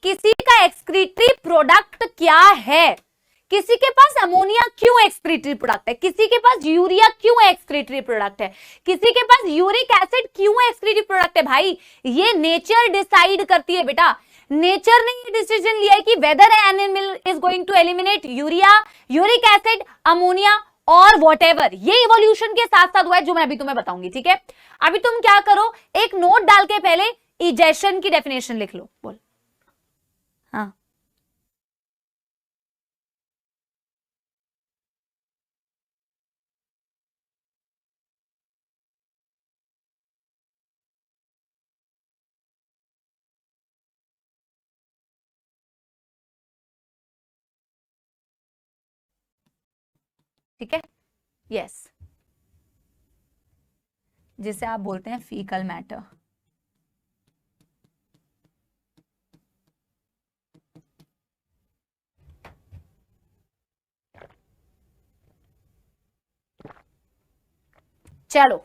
किसी का excretory product क्या है? किसी के पास अमोनिया क्यों एक्सक्रीटरी प्रोडक्ट है? किसी के पास यूरिया क्यों एक्सक्रीटरी प्रोडक्ट है? किसी के पास यूरिक एसिड क्यों एक्सक्रीटरी प्रोडक्ट है? भाई ये नेचर डिसाइड करती है बेटा। नेचर ने ये डिसीजन लिया है कि whether animal is going to eliminate urea, uric acid, ammonia और व्हाटएवर। ये इवोल्यूशन के साथ साथ हुआ है जो मैं अभी तुम्हें बताऊंगी, ठीक है। अभी तुम क्या करो, एक नोट डाल के पहले इजेशन की डेफिनेशन लिख लो। बोल। हाँ, ठीक है, यस, जिसे आप बोलते हैं फीकल मैटर। चलो,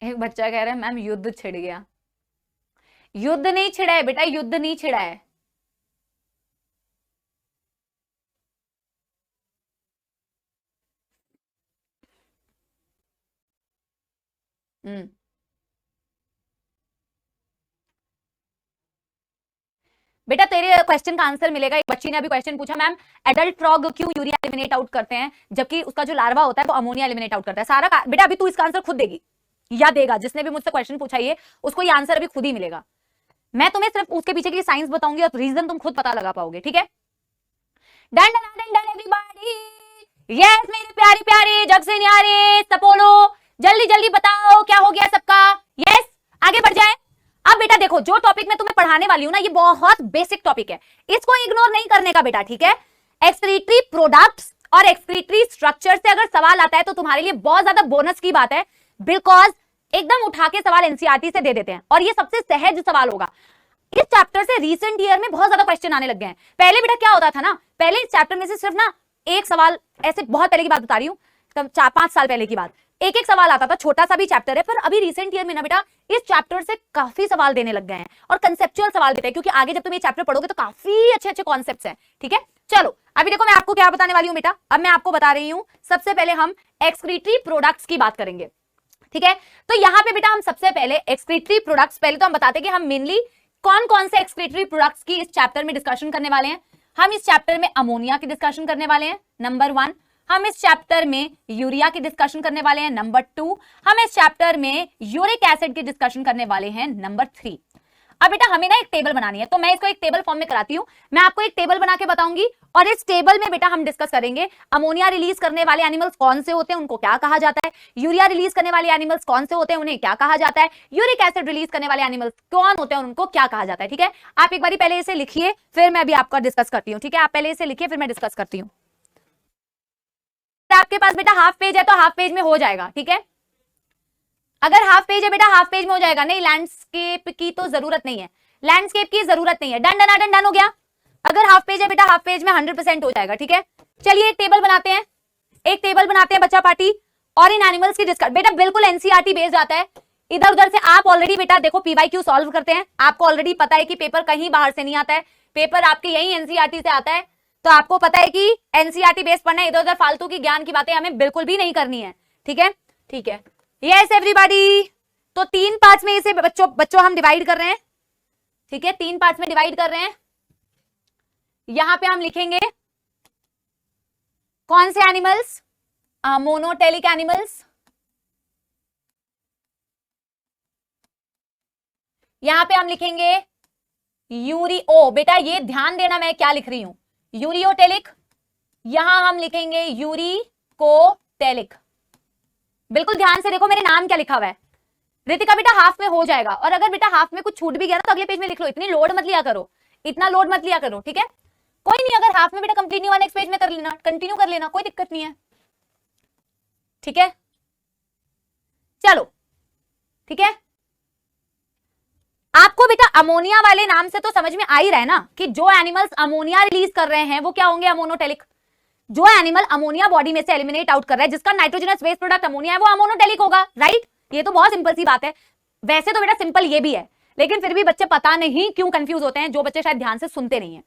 एक बच्चा कह रहा है मैम युद्ध छिड़ गया। युद्ध नहीं छिड़ा है बेटा, युद्ध नहीं छिड़ा है। बेटा तेरे क्वेश्चन का आंसर मिलेगा। एक बच्ची ने अभी क्वेश्चन पूछा मैम एडल्ट फ्रॉग क्यों यूरिया एलिमिनेट आउट करते हैं जबकि उसका जो लार्वा होता है वो अमोनिया एलिमिनेट आउट करता है। सारा बेटा अभी तू इसका आंसर खुद देगी या देगा, जिसने भी मुझसे क्वेश्चन पूछा ये उसको ये आंसर अभी खुद ही मिलेगा। मैं तुम्हें सिर्फ उसके पीछे की साइंस बताऊंगी और रीजन तुम खुद पता लगा पाओगे, ठीक है। Done done done done everybody, yes मेरे प्यारे प्यारे जग से न्यारे सपोलो, जल्दी जल्दी बताओ क्या हो गया सबका। यस, आगे बढ़ जाए। अब बेटा देखो, जो टॉपिक मैं तुम्हें पढ़ाने वाली हूं ना ये बहुत बेसिक टॉपिक है, इसको इग्नोर नहीं करने का बेटा, ठीक है। एक्सक्रीटरी प्रोडक्ट्स और एक्सक्रीटरी स्ट्रक्चर से अगर सवाल आता है तो तुम्हारे लिए बहुत ज्यादा बोनस की बात है, बिकॉज एकदम उठा के सवाल एनसीईआरटी से दे देते हैं और ये सबसे सहज सवाल होगा। इस चैप्टर से रीसेंट ईयर में बहुत ज्यादा क्वेश्चन आने लग गए हैं। पहले बेटा क्या होता था ना, पहले इस चैप्टर में से सिर्फ ना एक सवाल, ऐसे बहुत पहले की बात बता रही हूँ, 4-5 साल पहले की बात, एक एक सवाल आता था, छोटा सा भी चैप्टर है। पर अभी रिसेंट ईयर में ना बेटा इस चैप्टर से काफी सवाल देने लग गए हैं और कंसेप्चुअल सवाल देते हैं, क्योंकि आगे जब तुम ये चैप्टर पढ़ोगे तो काफी अच्छे अच्छे कॉन्सेप्ट्स हैं, ठीक है। चलो अभी देखो मैं आपको क्या बताने वाली हूँ बेटा। अब मैं आपको बता रही हूँ, सबसे पहले हम एक्सक्रीटरी प्रोडक्ट्स की बात करेंगे, ठीक है। तो यहाँ पे बेटा हम सबसे पहले एक्सक्रीटरी प्रोडक्ट्स, पहले तो हम बताते हैं कि हम मेनली कौन कौन से एक्सक्रीटरी प्रोडक्ट्स की इस चैप्टर में डिस्कशन करने वाले हैं। हम इस चैप्टर में अमोनिया की डिस्कशन करने वाले हैं, नंबर 1। हम इस चैप्टर में यूरिया की डिस्कशन करने वाले हैं, नंबर 2। हम इस चैप्टर में यूरिक एसिड की डिस्कशन करने वाले हैं, नंबर 3। अब बेटा हमें ना एक टेबल बनानी है, तो मैं इसको एक टेबल फॉर्म में कराती हूं। मैं आपको एक टेबल बना के बताऊंगी और इस टेबल में बेटा हम डिस्कस करेंगे अमोनिया रिलीज करने वाले एनिमल्स कौन से होते हैं, उनको क्या कहा जाता है, यूरिया रिलीज करने वाले एनिमल्स कौन से होते हैं, उन्हें क्या कहा जाता है, यूरिक एसिड रिलीज करने वाले एनिमल्स कौन होते हैं, उनको क्या कहा जाता है, ठीक है। आप एक बार पहले इसे लिखिए, फिर मैं भी आपका डिस्कस करती हूँ, ठीक है। आप पहले इसे लिखिए, फिर मैं डिस्कस करती हूँ। आपके पास बेटा हाफ पेज है तो हाफ पेज में हो जाएगा, ठीक है। अगर हाफ पेज है बेटा हाफ पेज में हो जाएगा, नहीं लैंडस्केप की तो जरूरत नहीं है, लैंडस्केप की जरूरत नहीं है। डन डन डन डन हो गया। अगर हाफ पेज है बेटा हाफ पेज में 100% हो जाएगा, ठीक है। चलिए एक टेबल बनाते हैं, एक टेबल बनाते हैं बच्चा पार्टी, और इन एनिमल्स की डिस्कस बेटा बिल्कुल एनसीईआरटी बेस्ड आता है। इधर उधर से आप ऑलरेडी बेटा देखो पीवाईक्यू सॉल्व करते हैं, आपको ऑलरेडी पता है कि पेपर कहीं बाहर से नहीं आता है, पेपर आपके यही एनसीईआरटी से आता है, तो आपको पता है कि एनसीईआरटी बेस्ड पढ़ना है। इधर उधर फालतू की ज्ञान की बातें हमें बिल्कुल भी नहीं करनी है, ठीक है, ठीक है। यस एवरीबॉडी, तो 3 पार्ट्स में इसे बच्चों हम डिवाइड कर रहे हैं, ठीक है, 3 पार्ट्स में डिवाइड कर रहे हैं। यहां पे हम लिखेंगे कौन से एनिमल्स, मोनोटेलिक एनिमल्स। यहां पे हम लिखेंगे यूरियो, बेटा ये ध्यान देना मैं क्या लिख रही हूं, यूरियोटेलिक। यहां हम लिखेंगे यूरिकोटेलिक। बिल्कुल ध्यान से देखो मेरे नाम क्या लिखा हुआ है। रितिका बेटा हाफ में हो जाएगा, और अगर बेटा हाफ में कुछ छूट भी गया ना तो अगले पेज में लिख लो, इतनी लोड मत लिया करो, इतना लोड मत लिया करो, ठीक है। कोई नहीं, अगर हाफ में बेटा कंप्लीट नहीं हुआ नेक्स्ट पेज में कर लेना, कंटिन्यू कर लेना, कोई दिक्कत नहीं है, ठीक है। चलो ठीक है, आपको बेटा अमोनिया वाले नाम से तो समझ में आ ही रहा है ना कि जो एनिमल्स अमोनिया रिलीज कर रहे हैं वो क्या होंगे, अमोनोटेलिक। जो एनिमल अमोनिया बॉडी में से एलिमिनेट आउट कर रहा है, जिसका नाइट्रोजनस वेस्ट प्रोडक्ट अमोनिया है, वो अमोनोटेलिक होगा, राइट? ये तो बहुत सिंपल सी बात है। वैसे तो बेटा सिंपल ये भी है, लेकिन फिर भी बच्चे पता नहीं क्यों कंफ्यूज होते हैं, जो बच्चे शायद ध्यान से सुनते नहीं है।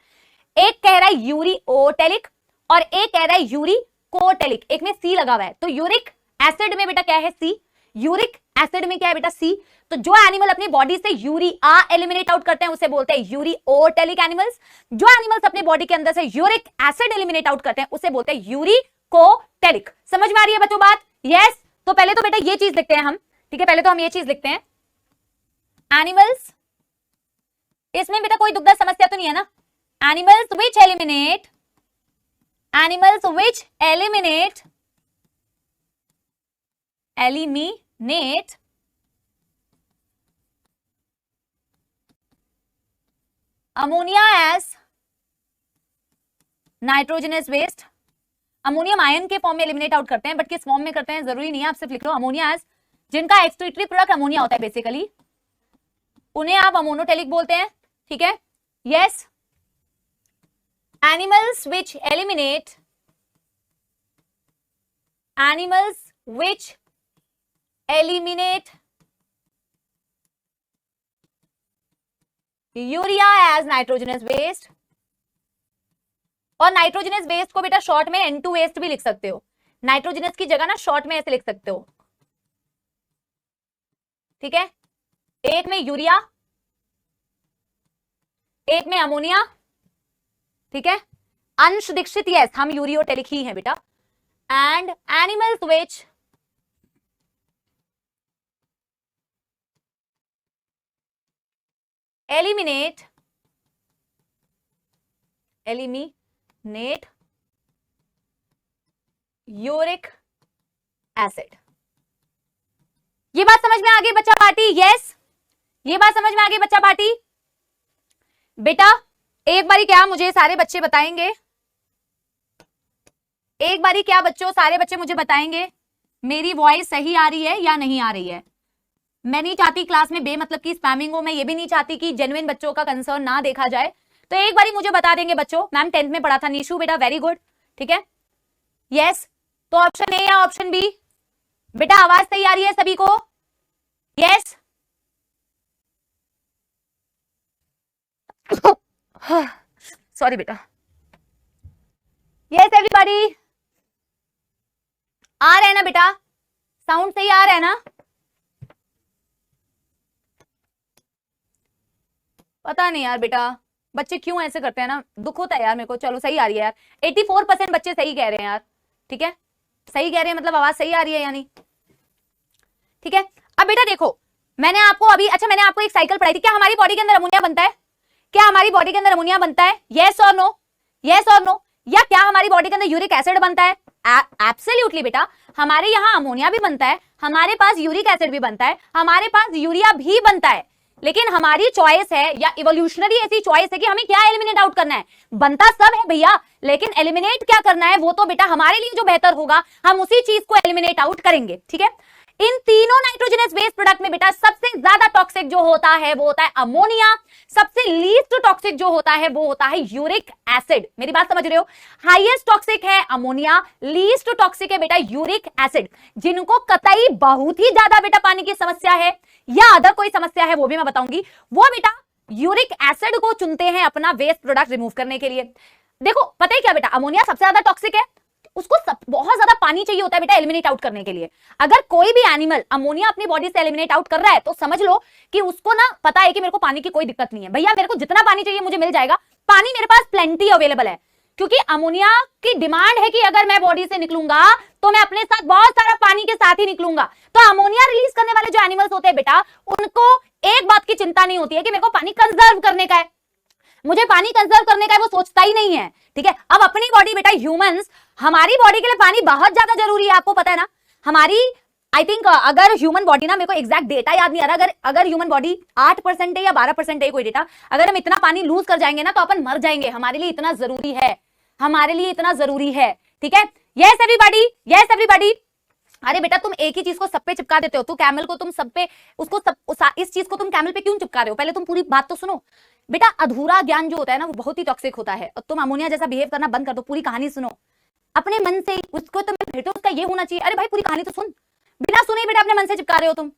एक कह रहा है यूरिओटेलिक और एक कह रहा है यूरिकोटेलिक, एक में सी लगा हुआ है। तो यूरिक एसिड में बेटा क्या है? सी। यूरिक एसिड में क्या है बेटा? सी। तो जो एनिमल अपनी बॉडी से यूरिया एलिमिनेट आउट करते हैं उसे बोलते हैं यूरिओटेलिक एनिमल्स। जो एनिमल्स अपनी बॉडी के अंदर से यूरिक एसिड एलिमिनेट आउट करते हैं उसे बोलते हैं यूरिकोटेलिक। समझ में आ रही है बच्चों बात? यस। तो पहले तो बेटा ये चीज लिखते हैं हम, ठीक है? पहले तो हम ये चीज लिखते हैं, एनिमल्स, इसमें बेटा कोई दुखद समस्या तो नहीं है ना? Animals which eliminate ammonia as nitrogenous waste. Ammonium ion के फॉर्म में एलिमिनेट आउट करते हैं, बट किस फॉर्म में करते हैं जरूरी नहीं है, आप सिर्फ लिख लो अमोनिया एज। जिनका एक्सक्रीटरी प्रोडक्ट अमोनिया होता है बेसिकली, उन्हें आप अमोनोटेलिक बोलते हैं, ठीक है? Yes. Animals which eliminate urea as nitrogenous waste, और नाइट्रोजनस वेस्ट को बेटा शॉर्ट में N2 वेस्ट भी लिख सकते हो। नाइट्रोजनस की जगह ना शॉर्ट में ऐसे लिख सकते हो, ठीक है? एक में यूरिया, एक में अमोनिया, ठीक है? अंश दीक्षित, यस, हम यूरियोटेलिक ही हैं बेटा। And animals which eliminate uric acid. ये बात समझ में आ गई बच्चा पार्टी? यस, ये बात समझ में आ गई बच्चा पार्टी? बेटा एक बारी क्या मुझे सारे बच्चे बताएंगे, एक बारी क्या बच्चों सारे बच्चे मुझे बताएंगे मेरी वॉइस सही आ रही है या नहीं आ रही है? मैं नहीं चाहती क्लास में बेमतलब की स्पैमिंग हो, मैं ये भी नहीं चाहती कि जेन्युइन बच्चों का कंसर्न ना देखा जाए। तो एक बारी मुझे बता देंगे बच्चों। मैम 10th में पढ़ा था, निशु बेटा, वेरी गुड, ठीक है? यस। तो ऑप्शन ए या ऑप्शन बी? बेटा आवाज सही आ रही है सभी को? यस। सॉरी बेटा। यस एवरीबॉडी, आ रहा है ना बेटा? साउंड सही आ रहा है ना? पता नहीं यार बेटा बच्चे क्यों ऐसे करते हैं ना, दुख होता है यार मेरे को। चलो सही आ रही है यार, 84% बच्चे सही कह रहे हैं यार, ठीक है? सही कह रहे हैं मतलब आवाज सही आ रही है यानी, ठीक है? अब बेटा देखो, मैंने आपको अभी, अच्छा मैंने आपको एक साइकिल पढ़ाई थी। क्या हमारी बॉडी के अंदर अमोनिया बनता है? क्या हमारी बॉडी के अंदर अमोनिया बनता है? यस और नो, यस और नो। या क्या हमारी बॉडी के अंदर यूरिक एसिड बनता है? एब्सोल्युटली बेटा, हमारे यहाँ अमोनिया भी बनता है, हमारे पास यूरिक एसिड भी बनता है, हमारे पास यूरिया भी बनता है। लेकिन हमारी चॉइस है या इवोल्यूशनरी ऐसी चॉइस है कि हमें क्या एलिमिनेट आउट करना है। बनता सब है भैया, लेकिन एलिमिनेट क्या करना है वो तो बेटा हमारे लिए जो बेहतर होगा हम उसी चीज को एलिमिनेट आउट करेंगे, ठीक है? इन तीनों नाइट्रोजनस बेस्ड प्रोडक्ट में बेटा सबसे ज्यादा टॉक्सिक जो होता है वो होता है अमोनिया, सबसे लीस्ट टॉक्सिक जो होता है वो होता है यूरिक एसिड। मेरी बात समझ रहे हो? हाईएस्ट टॉक्सिक है अमोनिया, लीस्ट टॉक्सिक है बेटा यूरिक एसिड। जिनको कतई बहुत ही ज्यादा बेटा पानी की समस्या है या अदर कोई समस्या है वो भी मैं बताऊंगी, वो बेटा यूरिक एसिड को चुनते हैं अपना वेस्ट प्रोडक्ट रिमूव करने के लिए। देखो पता है क्या बेटा, अमोनिया सबसे ज्यादा टॉक्सिक है, उसको बहुत ज्यादा पानी चाहिए होता है बेटा एलिमिनेट आउट करने के लिए। अगर कोई भी एनिमल अमोनिया अपनी बॉडी से एलिमिनेट आउट कर रहा है तो समझ लो कि उसको ना पता है कि मेरे को पानी की कोई दिक्कत नहीं है भैया, मेरे को जितना पानी चाहिए मुझे मिल जाएगा, पानी मेरे पास प्लेंटी अवेलेबल है। क्योंकि अमोनिया की डिमांड है कि अगर मैं बॉडी से निकलूंगा तो मैं अपने साथ बहुत सारा पानी के साथ ही निकलूंगा। तो अमोनिया रिलीज करने वाले जो एनिमल्स होते हैं बेटा, उनको एक बात की चिंता नहीं होती है कि मेरे को पानी कंजर्व करने का है, मुझे पानी कंजर्व करने का है, वो सोचता ही नहीं है, ठीक है? अब अपनी बॉडी बेटा ह्यूमंस, हमारी बॉडी के लिए पानी बहुत ज्यादा जरूरी है, आपको पता है ना? हमारी आई थिंक अगर ह्यूमन बॉडी ना, मेरे को एग्जैक्ट डेटा याद नहीं आ रहा, अगर ह्यूमन बॉडी 8% है या 12% है कोई डेटा, अगर हम इतना पानी लूज कर जाएंगे ना तो अपन मर जाएंगे। हमारे लिए इतना जरूरी है, हमारे लिए इतना जरूरी है, ठीक है? Yes everybody, yes everybody. अरे बेटा तुम एक ही चीज को सब पे चिपका देते हो, तो कैमल को तुम सब पे, उसको सब, इस चीज को तुम कैमल पे क्यों चिपका रहे हो? पहले तुम पूरी बात तो सुनो बेटा। अधूरा ज्ञान जो होता है ना वो बहुत ही टॉक्सिक होता है, और तुम अमोनिया जैसा बिहेव करना बंद कर दो, पूरी कहानी सुनो। अपने मन से ही उसको तो मैं भेटो, उसका ये होना चाहिए। अरे भाई पूरी कहानी तो सुन, बिना सुने बेटा अपने मन से चिपका रहे हो तुम,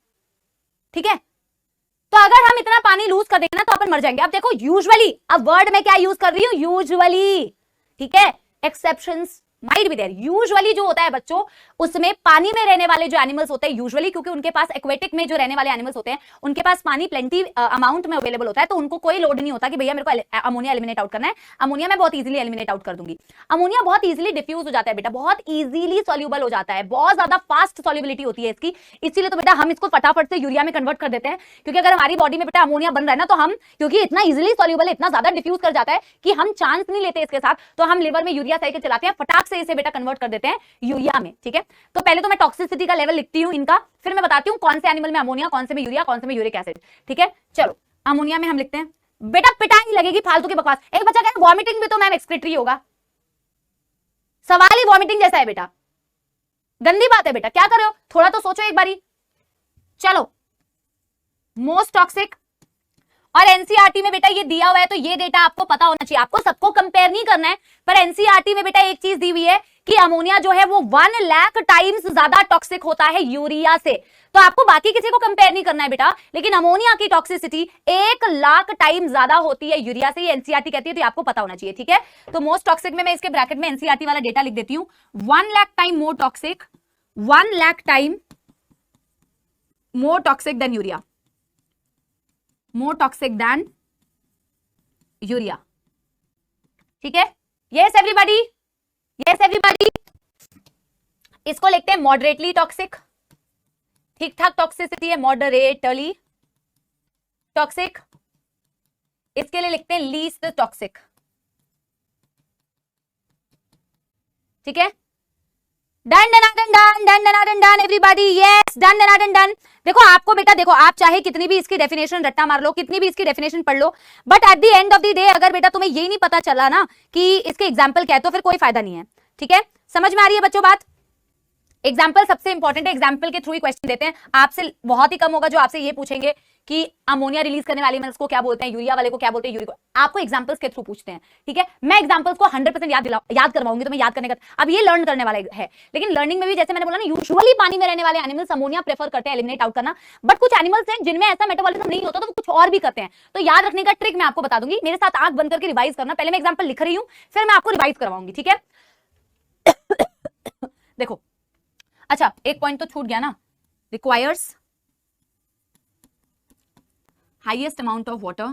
ठीक है। तो अगर हम इतना पानी लूज कर देंगे ना तो अपन मर जाएंगे। अब देखो यूजुअली, अब वर्ड में क्या यूज कर रही हूं, यूजुअली, ठीक है, exceptions might be there. Usually जो होता है बच्चों, उसमें पानी में रहने वाले जो एनिमल्स होते हैं यूजुअली, क्योंकि उनके पास एक्वेटिक में जो रहने वाले एनिमल्स होते हैं उनके पास पानी प्लेंटी अमाउंट में अवेलेबल होता है, तो उनको कोई लोड नहीं होता कि भैया मेरे को अमोनिया एलिमिनेट आउट करना है। अमोनिया मैं बहुत इजीली एलिमिनेट आउट कर दूंगी। अमोनिया बहुत इजीली डिफ्यूज हो जाता है बेटा, बहुत इजीली सॉल्यूबल हो जाता है, बहुत ज्यादा फास्ट सॉल्युबिलिटी होती है इसकी, इसीलिए तो बेटा हम इसको फटाफट से यूरिया में कन्वर्ट कर देते हैं। क्योंकि अगर हमारी बॉडी में बेटा अमोनिया बन रहा है ना, तो हम, क्योंकि इतना इजीली सॉल्यूबल है, इतना ज्यादा डिफ्यूज कर जाता है कि हम चांस नहीं लेते इसके साथ, तो हम लिवर में यूरिया साइकिल चलाते हैं, फटाक से इसे बेटा कन्वर्ट कर देते हैं यूरिया में, ठीक है। तो पहले तो मैं टॉक्सिसिटी का लेवल लिखती हूं इनका, फिर मैं बताती हूं कौन से एनिमल में अमोनिया, कौन से में यूरिया, कौन से में यूरिक एसिड, ठीक है। चलो अमोनिया में हम लिखते हैं, बेटा पिटाई नहीं लगेगी फालतू की बकवास। एक बच्चा कहता है वॉमिटिंग भी तो मैम एक्सक्रीटरी होगा, सवाल ही वॉमिटिंग जैसा है बेटा, गंदी बात है बेटा, क्या कर रहे हो, थोड़ा तो सोचो एक बारी। चलो मोस्ट टॉक्सिक, और एनसीईआरटी में बेटा ये दिया हुआ है तो ये डेटा आपको पता होना चाहिए, आपको सबको कंपेयर नहीं करना है, पर एनसीईआरटी में बेटा एक चीज दी हुई है कि अमोनिया जो है वो 1 लाख टाइम्स ज्यादा टॉक्सिक होता है यूरिया से। तो आपको बाकी किसी को कंपेयर नहीं करना है बेटा, लेकिन अमोनिया की टॉक्सिसिटी 1 लाख टाइम ज्यादा होती है यूरिया से, ये एनसीईआरटी कहती है, तो आपको पता होना चाहिए, ठीक है। तो मोस्ट टॉक्सिक में मैं इसके ब्रैकेट में एनसीईआरटी वाला डेटा लिख देती हूं, 1 lakh time more toxic, 1 lakh time more toxic than urea, more toxic than urea, ठीक है। Yes everybody, yes everybody. इसको लिखते हैं मॉडरेटली टॉक्सिक, ठीक ठाक टॉक्सिसिटी है, मॉडरेटली टॉक्सिक। इसके लिए लिखते हैं लीस्ट टॉक्सिक, ठीक है। Done done done done done done done everybody, yes done done done. देखो आपको बेटा, देखो आप चाहे कितनी भी इसकी डेफिनेशन रट्टा मार लो, कितनी भी इसकी डेफिनेशन पढ़ लो, but at the end of the day अगर बेटा तुम्हें ये नहीं पता चला ना कि इसके एग्जाम्पल क्या है, तो फिर कोई फायदा नहीं है, ठीक है। समझ में आ रही है बच्चों बात? एग्जाम्पल सबसे इंपॉर्टेंट है, एग्जाम्पल के थ्रू ही क्वेश्चन देते हैं। आपसे बहुत ही कम होगा जो आपसे ये पूछेंगे कि अमोनिया रिलीज करने वाले एलिमेंट्स को क्या बोलते हैं, यूरिया वाले को क्या बोलते हैं, यूरिक, आपको एग्जाम्पल्स के थ्रू पूछते हैं, ठीक है। मैं एग्जाम्पल्स को 100% याद करवाऊंगी, तो मैं याद करने का, अब ये लर्न करने वाला है, लेकिन लर्निंग में भी जैसे मैंने बोला ना, यूजुअली पानी में रहने वाले एनिमल्स अमोनिया प्रेफर करते हैं एलिमिनेट आउट करना, बट कुछ एनिमल्स हैं जिनमें ऐसा मेटाबॉलिज्म नहीं होता, तो वो कुछ और भी करते हैं। तो याद रखने का ट्रिक मैं आपको बता दूंगी, मेरे साथ आंख बंद करके रिवाइज करना। पहले मैं एग्जाम्पल लिख रही हूं, फिर मैं आपको रिवाइज करवाऊंगी, ठीक है। देखो अच्छा, एक पॉइंट तो छूट गया ना, requires highest amount of water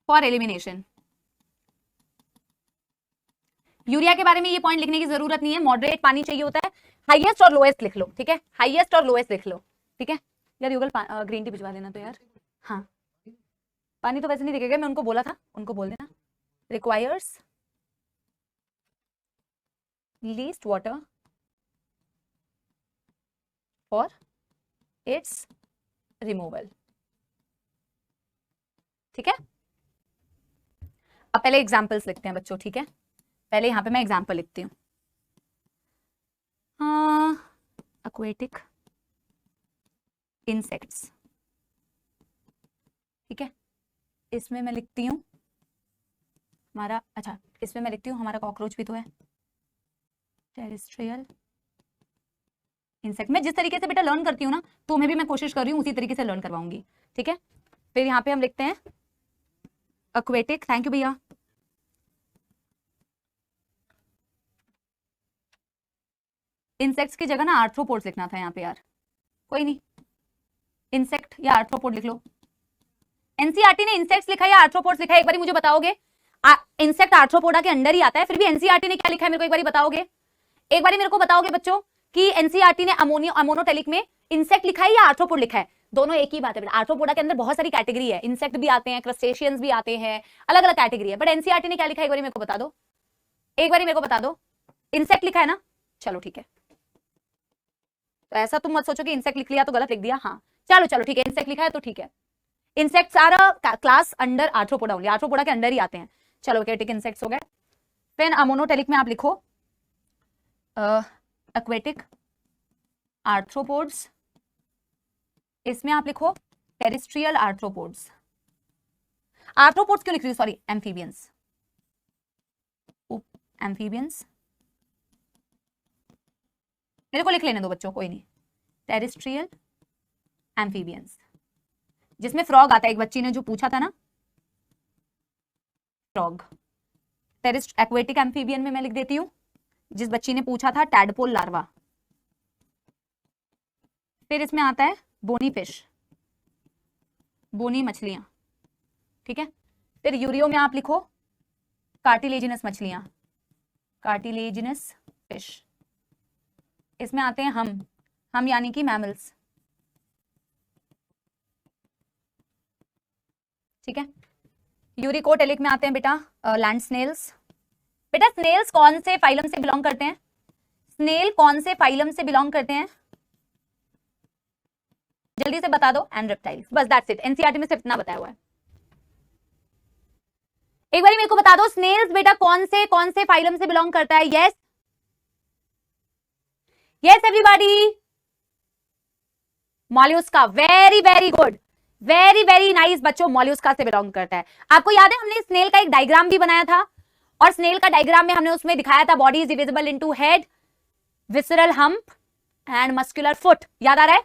for elimination. Urea के बारे में ये पॉइंट लिखने की जरूरत नहीं है, मॉडरेट पानी चाहिए होता है, हाईएस्ट और लोएस्ट लिख लो, ठीक है, हाईएस्ट और लोएस्ट लिख लो, ठीक है। यार युगल ग्रीन टी भिजवा देना तो यार, हाँ पानी तो वैसे नहीं दिखेगा, मैं उनको बोला था, उनको बोल देना requires least water for its removal, ठीक है। अब पहले एग्जाम्पल्स लिखते हैं बच्चों, ठीक है। पहले यहां पे मैं एग्जाम्पल लिखती हूं, aquatic insects, ठीक है। इसमें मैं लिखती हूं हमारा, अच्छा इसमें मैं लिखती हूँ हमारा कॉकरोच भी तो है, टेरेस्ट्रियल इंसेक्ट। मैं जिस तरीके से बेटा लर्न करती हूँ ना, तुम्हें भी मैं कोशिश कर रही हूँ उसी तरीके से लर्न करवाऊंगी, ठीक है। फिर यहाँ पे हम लिखते हैं एक्वेटिक, थैंक यू भैया, इंसेक्ट्स की जगह ना आर्थ्रोपोड्स लिखना था यहाँ पे यार, कोई नहीं, इंसेक्ट या आर्थ्रोपोड लिख लो। एनसीईआरटी ने इंसेक्ट्स लिखा है या आर्थ्रोपोड्स लिखा है, एक बार मुझे बताओगे। इंसेक्ट आर्थ्रोपोडा के अंडर ही आता है, फिर भी एनसीईआरटी ने क्या लिखा है मेरे को एक बार बताओगे, एक बार मेरे को बताओगे बच्चों कि एनसीईआरटी ने अमोनोटेलिक में इंसेक्ट लिखा है या आर्थ्रोपोड लिखा है। दोनों एक ही बात है बेटा, आर्थ्रोपोडा के अंदर बहुत सारी कैटेगरी है, इंसेक्ट भी आते हैं, क्रस्टेशियंस भी आते हैं, अलग अलग कैटेगरी है, बट एनसीईआरटी ने क्या लिखा है एक बार मेरे को बता दो, एक बार मेरे को बता दो। इंसेक्ट लिखा है ना, चलो ठीक है, तो ऐसा तुम मत सोचो कि इंसेक्ट लिख लिया तो गलत लिख दिया, हाँ चलो चलो ठीक है, इंसेक्ट लिखा है तो ठीक है। इंसेक्ट सारा क्लास अंडर आर्थ्रोपोडा होंगे, आर्थ्रोपोडा के अंडर ही आते हैं, चलो ठीक है, इंसेक्ट्स हो गए। फिर अमोनोटेलिक में आप लिखो एक्वेटिक आर्थ्रोपोड्स, इसमें आप लिखो टेरेस्ट्रियल आर्थ्रोपोड्स। आर्थ्रोपोड्स क्यों लिख रही हूं, सॉरी, एम्फीबियंस, एम्फीबियंस, मेरे को लिख लेने दो बच्चों, कोई नहीं, टेरेस्ट्रियल एम्फीबियंस, जिसमें फ्रॉग आता है, एक बच्ची ने जो पूछा था ना फ्रॉग, एक्वेटिक एम्फीबियन में मैं लिख देती हूं, जिस बच्ची ने पूछा था टैडपोल लार्वा। फिर इसमें आता है बोनी फिश, बोनी मछलियां, ठीक है। फिर यूरियो में आप लिखो कार्टिलेजिनस मछलियां, कार्टिलेजिनस फिश। इसमें आते हैं हम यानी कि मैमल्स, ठीक है। यूरिकोटेलिक में आते हैं बेटा लैंड स्नेल्स। बेटा स्नेल्स कौन से फाइलम से बिलोंग करते हैं, स्नेल कौन से फाइलम से बिलोंग करते हैं, जल्दी से बता दो, एंड रेप्टाइल्स, बस दैट्स इट, एनसीईआरटी में सिर्फ इतना बताया हुआ है। एक बार मेरे को बता दो स्नेल्स बेटा कौन से फाइलम से बिलोंग करता है, yes yes everybody, Mollusca, very very good, very very nice बच्चों, मॉल्यूस्का से बिलोंग करता है। आपको याद है हमने स्नेल का एक डायग्राम भी बनाया था, और स्नेल का डायग्राम में हमने उसमें दिखाया था body is divisible into head, visceral hump and muscular foot, याद आ रहा है,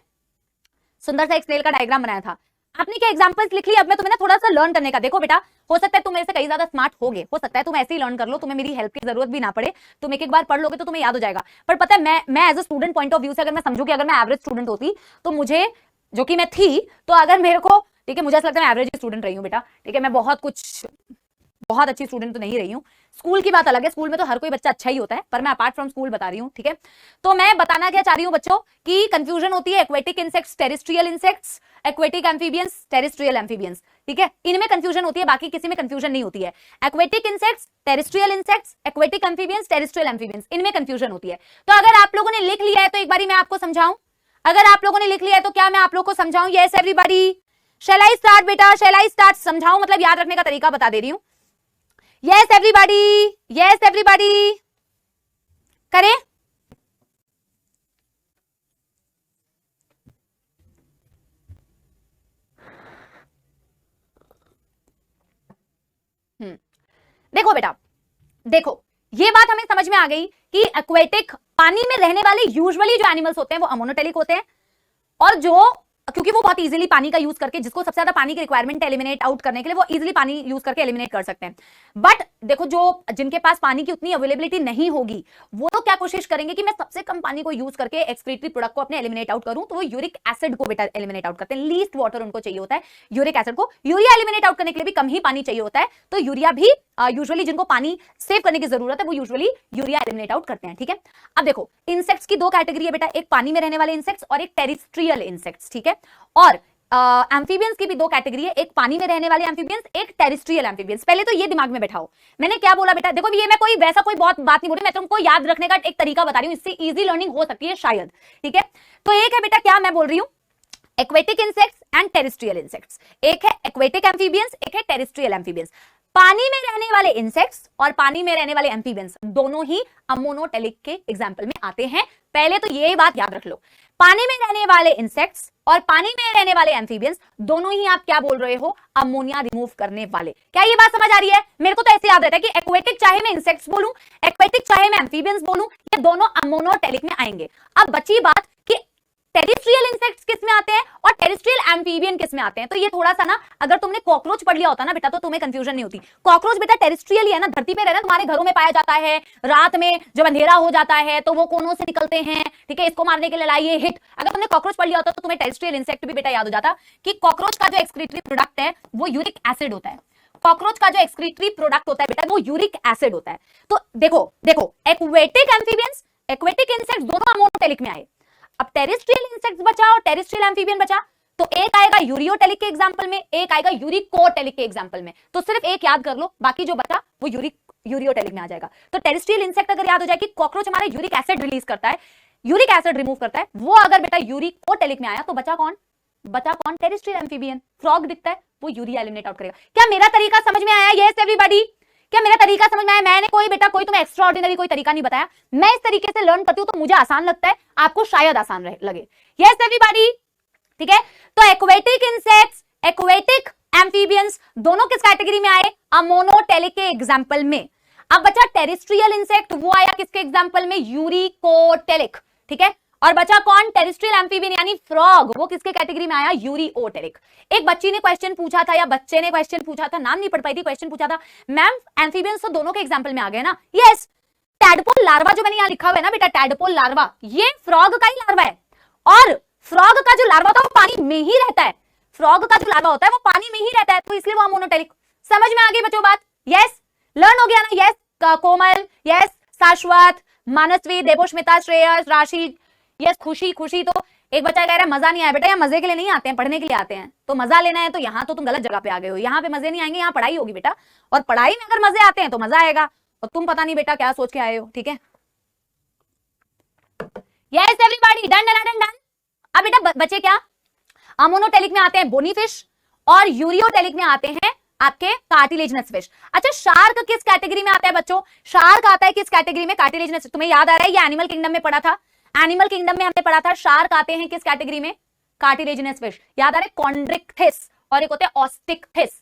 सुंदर सा एक स्नेल का डायग्राम बनाया था। आपने क्या एग्जांपल्स लिख ली, अब मैं तुम्हें ना थोड़ा सा लर्न करने का, देखो बेटा हो सकता है तुम मेरे से कहीं ज्यादा स्मार्ट होगे, हो सकता है तुम ऐसे ही लर्न कर लो, तुम्हें मेरी हेल्प की जरूरत भी ना पड़े, तुम एक एक बार पढ़ लोगे तो तुम्हें याद हो जाएगा। पर पता है मैं as a student point of view से अगर मैं समझू कि अगर मैं एवरेज स्टूडेंट होती तो मुझे, जो कि मैं थी, तो अगर मेरे को, ठीक है, मुझे ऐसा लगता है मैं एवरेज स्टूडेंट रही हूँ बेटा, ठीक है, मैं बहुत अच्छी स्टूडेंट तो नहीं रही हूँ। स्कूल की बात अलग है, स्कूल में तो हर कोई बच्चा अच्छा ही होता है, पर मैं अपार्ट फ्रॉम स्कूल बता रही हूँ, ठीक है। तो मैं बताना क्या चाह रही हूँ बच्चों कि कंफ्यूजन होती है aquatic insects, terrestrial insects, aquatic amphibians, terrestrial amphibians, ठीक है, इनमें कंफ्यूजन होती है, बाकी किसी में कंफ्यूजन नहीं होती है। Aquatic insects, terrestrial insects, aquatic amphibians, terrestrial amphibians, इनमें कंफ्यूजन होती है। तो अगर आप लोगों ने लिख लिया है तो एक बार मैं आपको समझाऊं, अगर आप लोगों ने लिख लिया है तो क्या मैं आप लोगों को समझाऊं, yes everybody, shall I start बेटा, शैल आई स्टार्ट, समझाऊं मतलब याद रखने का तरीका बता दे रही हूं, यस एवरीबॉडी, यस एवरीबॉडी, करें। देखो बेटा, देखो ये बात हमें समझ में आ गई कि एक्वेटिक, पानी में रहने वाले यूजुअली जो एनिमल्स होते हैं वो अमोनोटेलिक होते हैं, और जो, क्योंकि वो बहुत इजीली पानी का यूज करके, जिसको सबसे ज्यादा पानी की रिक्वायरमेंट एलिमिनेट आउट करने के लिए, वो इजीली पानी यूज करके एलिमिनेट कर सकते हैं। बट देखो जो जिनके पास पानी की उतनी अवेलेबिलिटी नहीं होगी, वो तो क्या कोशिश करेंगे कि मैं सबसे कम पानी को यूज करके एक्सक्रीटरी प्रोडक्ट को अपने एलिमिनेट आउट करूं, तो वो यूरिक एसिड को बेटा एलिमिनेट आउट करते हैं, लीस्ट वाटर उनको चाहिए होता है यूरिक एसिड को। यूरिया एलिमिनेट आउट करने के लिए भी कम ही पानी चाहिए होता है, तो यूरिया भी यूजुअली जिनको पानी सेव करने की जरूरत है वो यूजुअली यूरिया एलिमिनेट आउट करते हैं, ठीक है। अब देखो इंसेक्ट्स की दो कैटेगरी है बेटा, एक पानी में रहने वाले इंसेक्ट्स और एक टेरेस्ट्रियल इंसेक्ट्स, ठीक है। और एम्फीबियंस की भी दो कैटेगरी है, एक पानी में रहने वाले एम्फीबियंस, एक टेरेस्ट्रियल एम्फीबियंस। पहले तो ये दिमाग में बैठाओ, मैंने क्या बोला बेटा, देखो ये मैं कोई वैसा कोई बहुत बात नहीं बोल रही, मैं तुमको याद रखने का एक तरीका बता रही हूं, इससे इजी लर्निंग हो सकती है शायद, ठीक है। तो एक है बेटा, क्या मैं बोल रही हूं, aquatic insects and terrestrial insects, एक है एक्वेटिक एम्फीबियंस, एक है टेरेस्ट्रियल एम्फीबियंस। पानी में रहने वाले इंसेक्ट्स और पानी में रहने वाले एम्फीबियंस दोनों ही अमोनोटेलिक के एग्जांपल में आते हैं, पहले तो यही बात याद रख लो। पानी में रहने वाले इंसेक्ट्स और पानी में रहने वाले एम्फीबियंस दोनों ही आप क्या बोल रहे हो, अमोनिया रिमूव करने वाले। क्या ये बात समझ आ रही है? मेरे को तो ऐसे याद रहता है कि एक्वेटिक चाहे मैं इंसेक्ट्स बोलूं, एक्वेटिक चाहे मैं एम्फीबियंस बोलूं, ये दोनों अमोनोटेलिक में आएंगे। अब बची बात कि टेरेस्ट्रियल इंसेक्ट्स किस में आते हैं और टेरेस्ट्रियल एम्फीबियन किस में आते हैं। तो ये थोड़ा सा ना, अगर तुमने कॉकरोच पढ़ लिया होता ना बेटा तो तुम्हें कंफ्यूजन नहीं होती। कॉकरोच बेटा टेरेस्ट्रियल ही है ना, धरती पे रहना, तुम्हारे घरों में पाया जाता है, रात में जब अंधेरा हो जाता है तो वो कोनों से निकलते हैं, ठीक है, इसको मारने के लिए लाइए हिट। अगर तुमने कॉकरोच पढ़ लिया होता तो तुम्हें टेरेस्ट्रियल इंसेक्ट भी बेटा याद हो जाता कि कॉकरोच का जो एक्सक्रीटरी प्रोडक्ट है वो यूरिक एसिड होता है। कॉकरोच का जो एक्सक्रीटरी प्रोडक्ट होता है बेटा वो यूरिक एसिड होता है। तो देखो देखो, एक्वेटिक एम्फीबियंस, एक्वेटिक इंसेक्ट्स दोनों अमोनोटेलिक में आए। अब टेरेस्ट्रियल इंसेक्ट्स बचा और टेरेस्ट्रियल एम्फीबियन बचा, तो एक आएगा यूरियोटेलिक के एग्जांपल में, एक आएगा यूरिकोटेलिक के एग्जांपल में। तो सिर्फ एक याद कर लो, बाकी जो बचा वो यूरियोटेलिक में आ जाएगा। तो टेरेस्ट्रियल इंसेक्ट अगर याद हो जाए कि कॉकरोच हमारा यूरिक एसिड रिलीज करता है, यूरिक एसिड रिमूव करता है, वो अगर बेटा यूरिकोटेलिक में आया तो बचा कौन? बचा कौन? Terrestrial amphibian. फ्रॉग दिखता है वो यूरिया एलिमिनेट आउट करेगा। क्या मेरा तरीका समझ में आया? यस एवरीबॉडी, क्या मेरा तरीका समझ में आया? मैंने कोई बेटा कोई तुम्हें एक्स्ट्रा ऑर्डिनरी कोई तरीका नहीं बताया, मैं इस तरीके से लर्न करती हूं तो मुझे आसान लगता है, आपको शायद आसान लगे। यस एवरीबॉडी, ठीक है। तो एक्वेटिक इंसेक्ट्स, एक्वेटिक एम्फीबियंस दोनों किस कैटेगरी में आए? अमोनोटेलिक के एग्जाम्पल में। अब बचा टेरिस्ट्रियल इंसेक्ट, वो आया किसके एग्जाम्पल में? यूरिकोटेलिक, ठीक है। और बचा कौन? टेरिस्ट्रियल एम्फीबियन यानी फ्रॉग, वो किसके कैटेगरी में आया? यूरिओटेलिक। एक बच्ची ने क्वेश्चन पूछा था या बच्चे ने क्वेश्चन पूछा था, नाम नहीं पढ़ पाई थी, क्वेश्चन पूछा था, मैम एम्फीबियंस तो दोनों के एग्जाम्पल में आ गए ना? यस, टैडपोल लार्वा जो मैंने यहां लिखा हुआ है ना बेटा, टैडपोल लार्वा, ये फ्रॉग का ही लार्वा है। और फ्रॉग का जो लार्वा होता है वो पानी में ही रहता है। फ्रॉग का जो लार्वा होता है वो पानी में ही रहता है, तो इसलिए वो अमोनोटेलिक। समझ में आ गई बच्चों बात? यस, लर्न हो गया ना? यस कोमल, यस शाश्वत, मानसवी, देवोष्मिता, श्रेयस, राशि, यस खुशी। खुशी तो एक बच्चा कह रहा है मजा नहीं आया। बेटा यहाँ मजे के लिए नहीं आते हैं, पढ़ने के लिए आते हैं। तो मजा लेना है तो यहाँ तो तुम गलत जगह पे आ गए हो। यहाँ पे मजे नहीं आएंगे, यहाँ पढ़ाई होगी बेटा। और पढ़ाई में अगर मजे आते हैं तो मजा आएगा। और तुम पता नहीं बेटा क्या सोच के आए हो, ठीक है। Yes everybody, done done done done. अब बेटा बचे क्या? अमोनोटेलिक में आते हैं बोनीफिश और यूरियोटेलिक में आते हैं आपके कार्टिलेजिनस फिश। अच्छा, शार्क किस कैटेगरी में आता है बच्चों? शार्क आता है किस कैटेगरी में? कार्टिलेजिनस। तुम्हें याद आ रहा है ये एनिमल किंगडम में पढ़ा था? एनिमल किंगडम में हमने पढ़ा था शार्क आते हैं किस कैटेगरी में? Cartilaginous fish. याद आ रहा है? कॉन्ड्रिक्थिस और एक होते हैं ऑस्टिकथिस।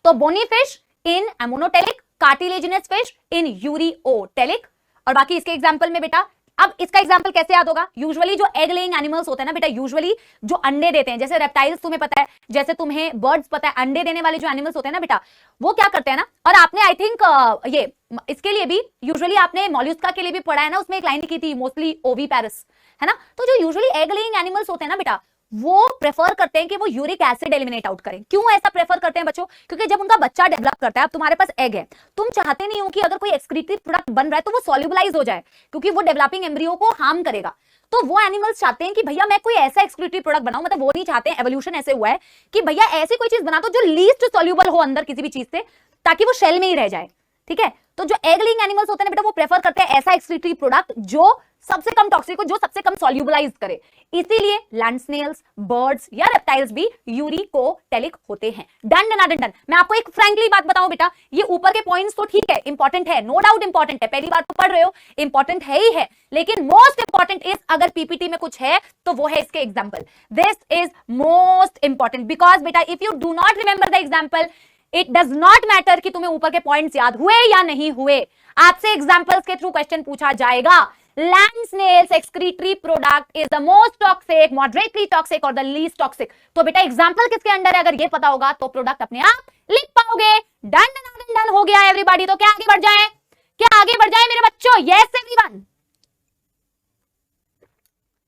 तो bony fish in ammonotelic, cartilaginous fish in ureotelic. और बाकी इसके एग्जांपल में बेटा, अब इसका एग्जांपल कैसे याद होगा? यूजुअली जो एग लेइंग एनिमल्स होते हैं ना बेटा, यूजुअली जो अंडे देते हैं, जैसे रेप्टाइल्स तुम्हें पता है, जैसे तुम्हें बर्ड्स पता है, अंडे देने वाले जो एनिमल्स होते हैं ना बेटा, वो क्या करते हैं ना। और आपने आई थिंक ये इसके लिए भी यूजुअली आपने मॉल्यूस्का के लिए भी पढ़ा है ना, उसमें एक लाइन लिखी थी मोस्टली ओवीपैरस, है ना। तो जो यूजुअली एग लेइंग एनिमल्स होते हैं ना बेटा, वो प्रेफर करते हैं कि वो यूरिक एसिड एलिमिनेट आउट करें। क्यों ऐसा प्रेफर करते हैं बच्चों? क्योंकि जब उनका बच्चा डेवलप करता है, अब तुम्हारे पास एग है, तुम चाहते नहीं हो कि अगर कोई एक्सक्रीटरी प्रोडक्ट बन रहा है तो वो सॉल्युबलाइज हो जाए, क्योंकि वो डेवलपिंग एम्ब्रियो को हार्म करेगा। तो वो एनिमल्स चाहते हैं कि भैया मैं कोई ऐसा एक्सक्रीटरी प्रोडक्ट बनाऊं, मतलब वो नहीं चाहते हैं, एवोल्यूशन ऐसे हुआ है कि भैया ऐसी कोई चीज बना दो जो लीस्ट सॉल्युबल हो अंदर किसी भी चीज से, ताकि वो शेल में ही रह जाए, ठीक है। तो जो एग लेइंग एनिमल्स होते हैं बेटा, वो प्रेफर करते हैं ऐसा एक्सक्रीटरी प्रोडक्ट जो सबसे कम टॉक्सिक हो, जो सबसे कम सॉल्युबलाइज करे। इसीलिए लैंड स्नेल्स, बर्ड्स या रेप्टाइल्स भी यूरिकोटेलिक होते हैं। Done done done done. मैं आपको एक फ्रैंकली बात बताऊं बेटा, ये ऊपर के पॉइंट्स तो ठीक है, इंपॉर्टेंट है, नो डाउट इंपॉर्टेंट है, पहली बार तो पढ़ रहे हो, इंपॉर्टेंट है ही है, लेकिन मोस्ट इंपॉर्टेंट इज, अगर पीपीटी में कुछ है तो वो है इसके example. This is most important because बेटा if you do not remember the example, it does not matter कि तुम्हें ऊपर के पॉइंट्स याद हुए या नहीं हुए, आपसे एग्जांपल्स के थ्रू क्वेश्चन पूछा जाएगा। Land snails excretory product is the most toxic, moderately toxic और द लीस्ट टॉक्सिक। तो बेटा एग्जांपल किसके अंडर है, अगर ये पता होगा तो प्रोडक्ट अपने आप लिख पाओगे। डन डन डन हो गया एवरीबॉडी। तो क्या आगे बढ़ जाए? क्या आगे बढ़ जाए मेरे बच्चों? यस एवरीवन,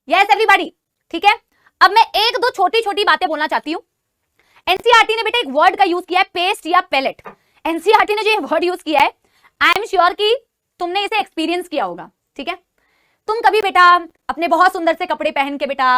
यस एवरीबॉडी, ठीक है। अब मैं एक दो छोटी छोटी बातें बोलना चाहती हूं। एनसीईआरटी ने बेटा एक वर्ड का यूज किया है, पेस्ट या पेलेट। एनसीईआरटी ने जो ये वर्ड यूज किया है, आई एम श्योर कि तुमने इसे एक्सपीरियंस किया होगा, ठीक है। तुम कभी बेटा अपने बहुत सुंदर से कपड़े पहन के बेटा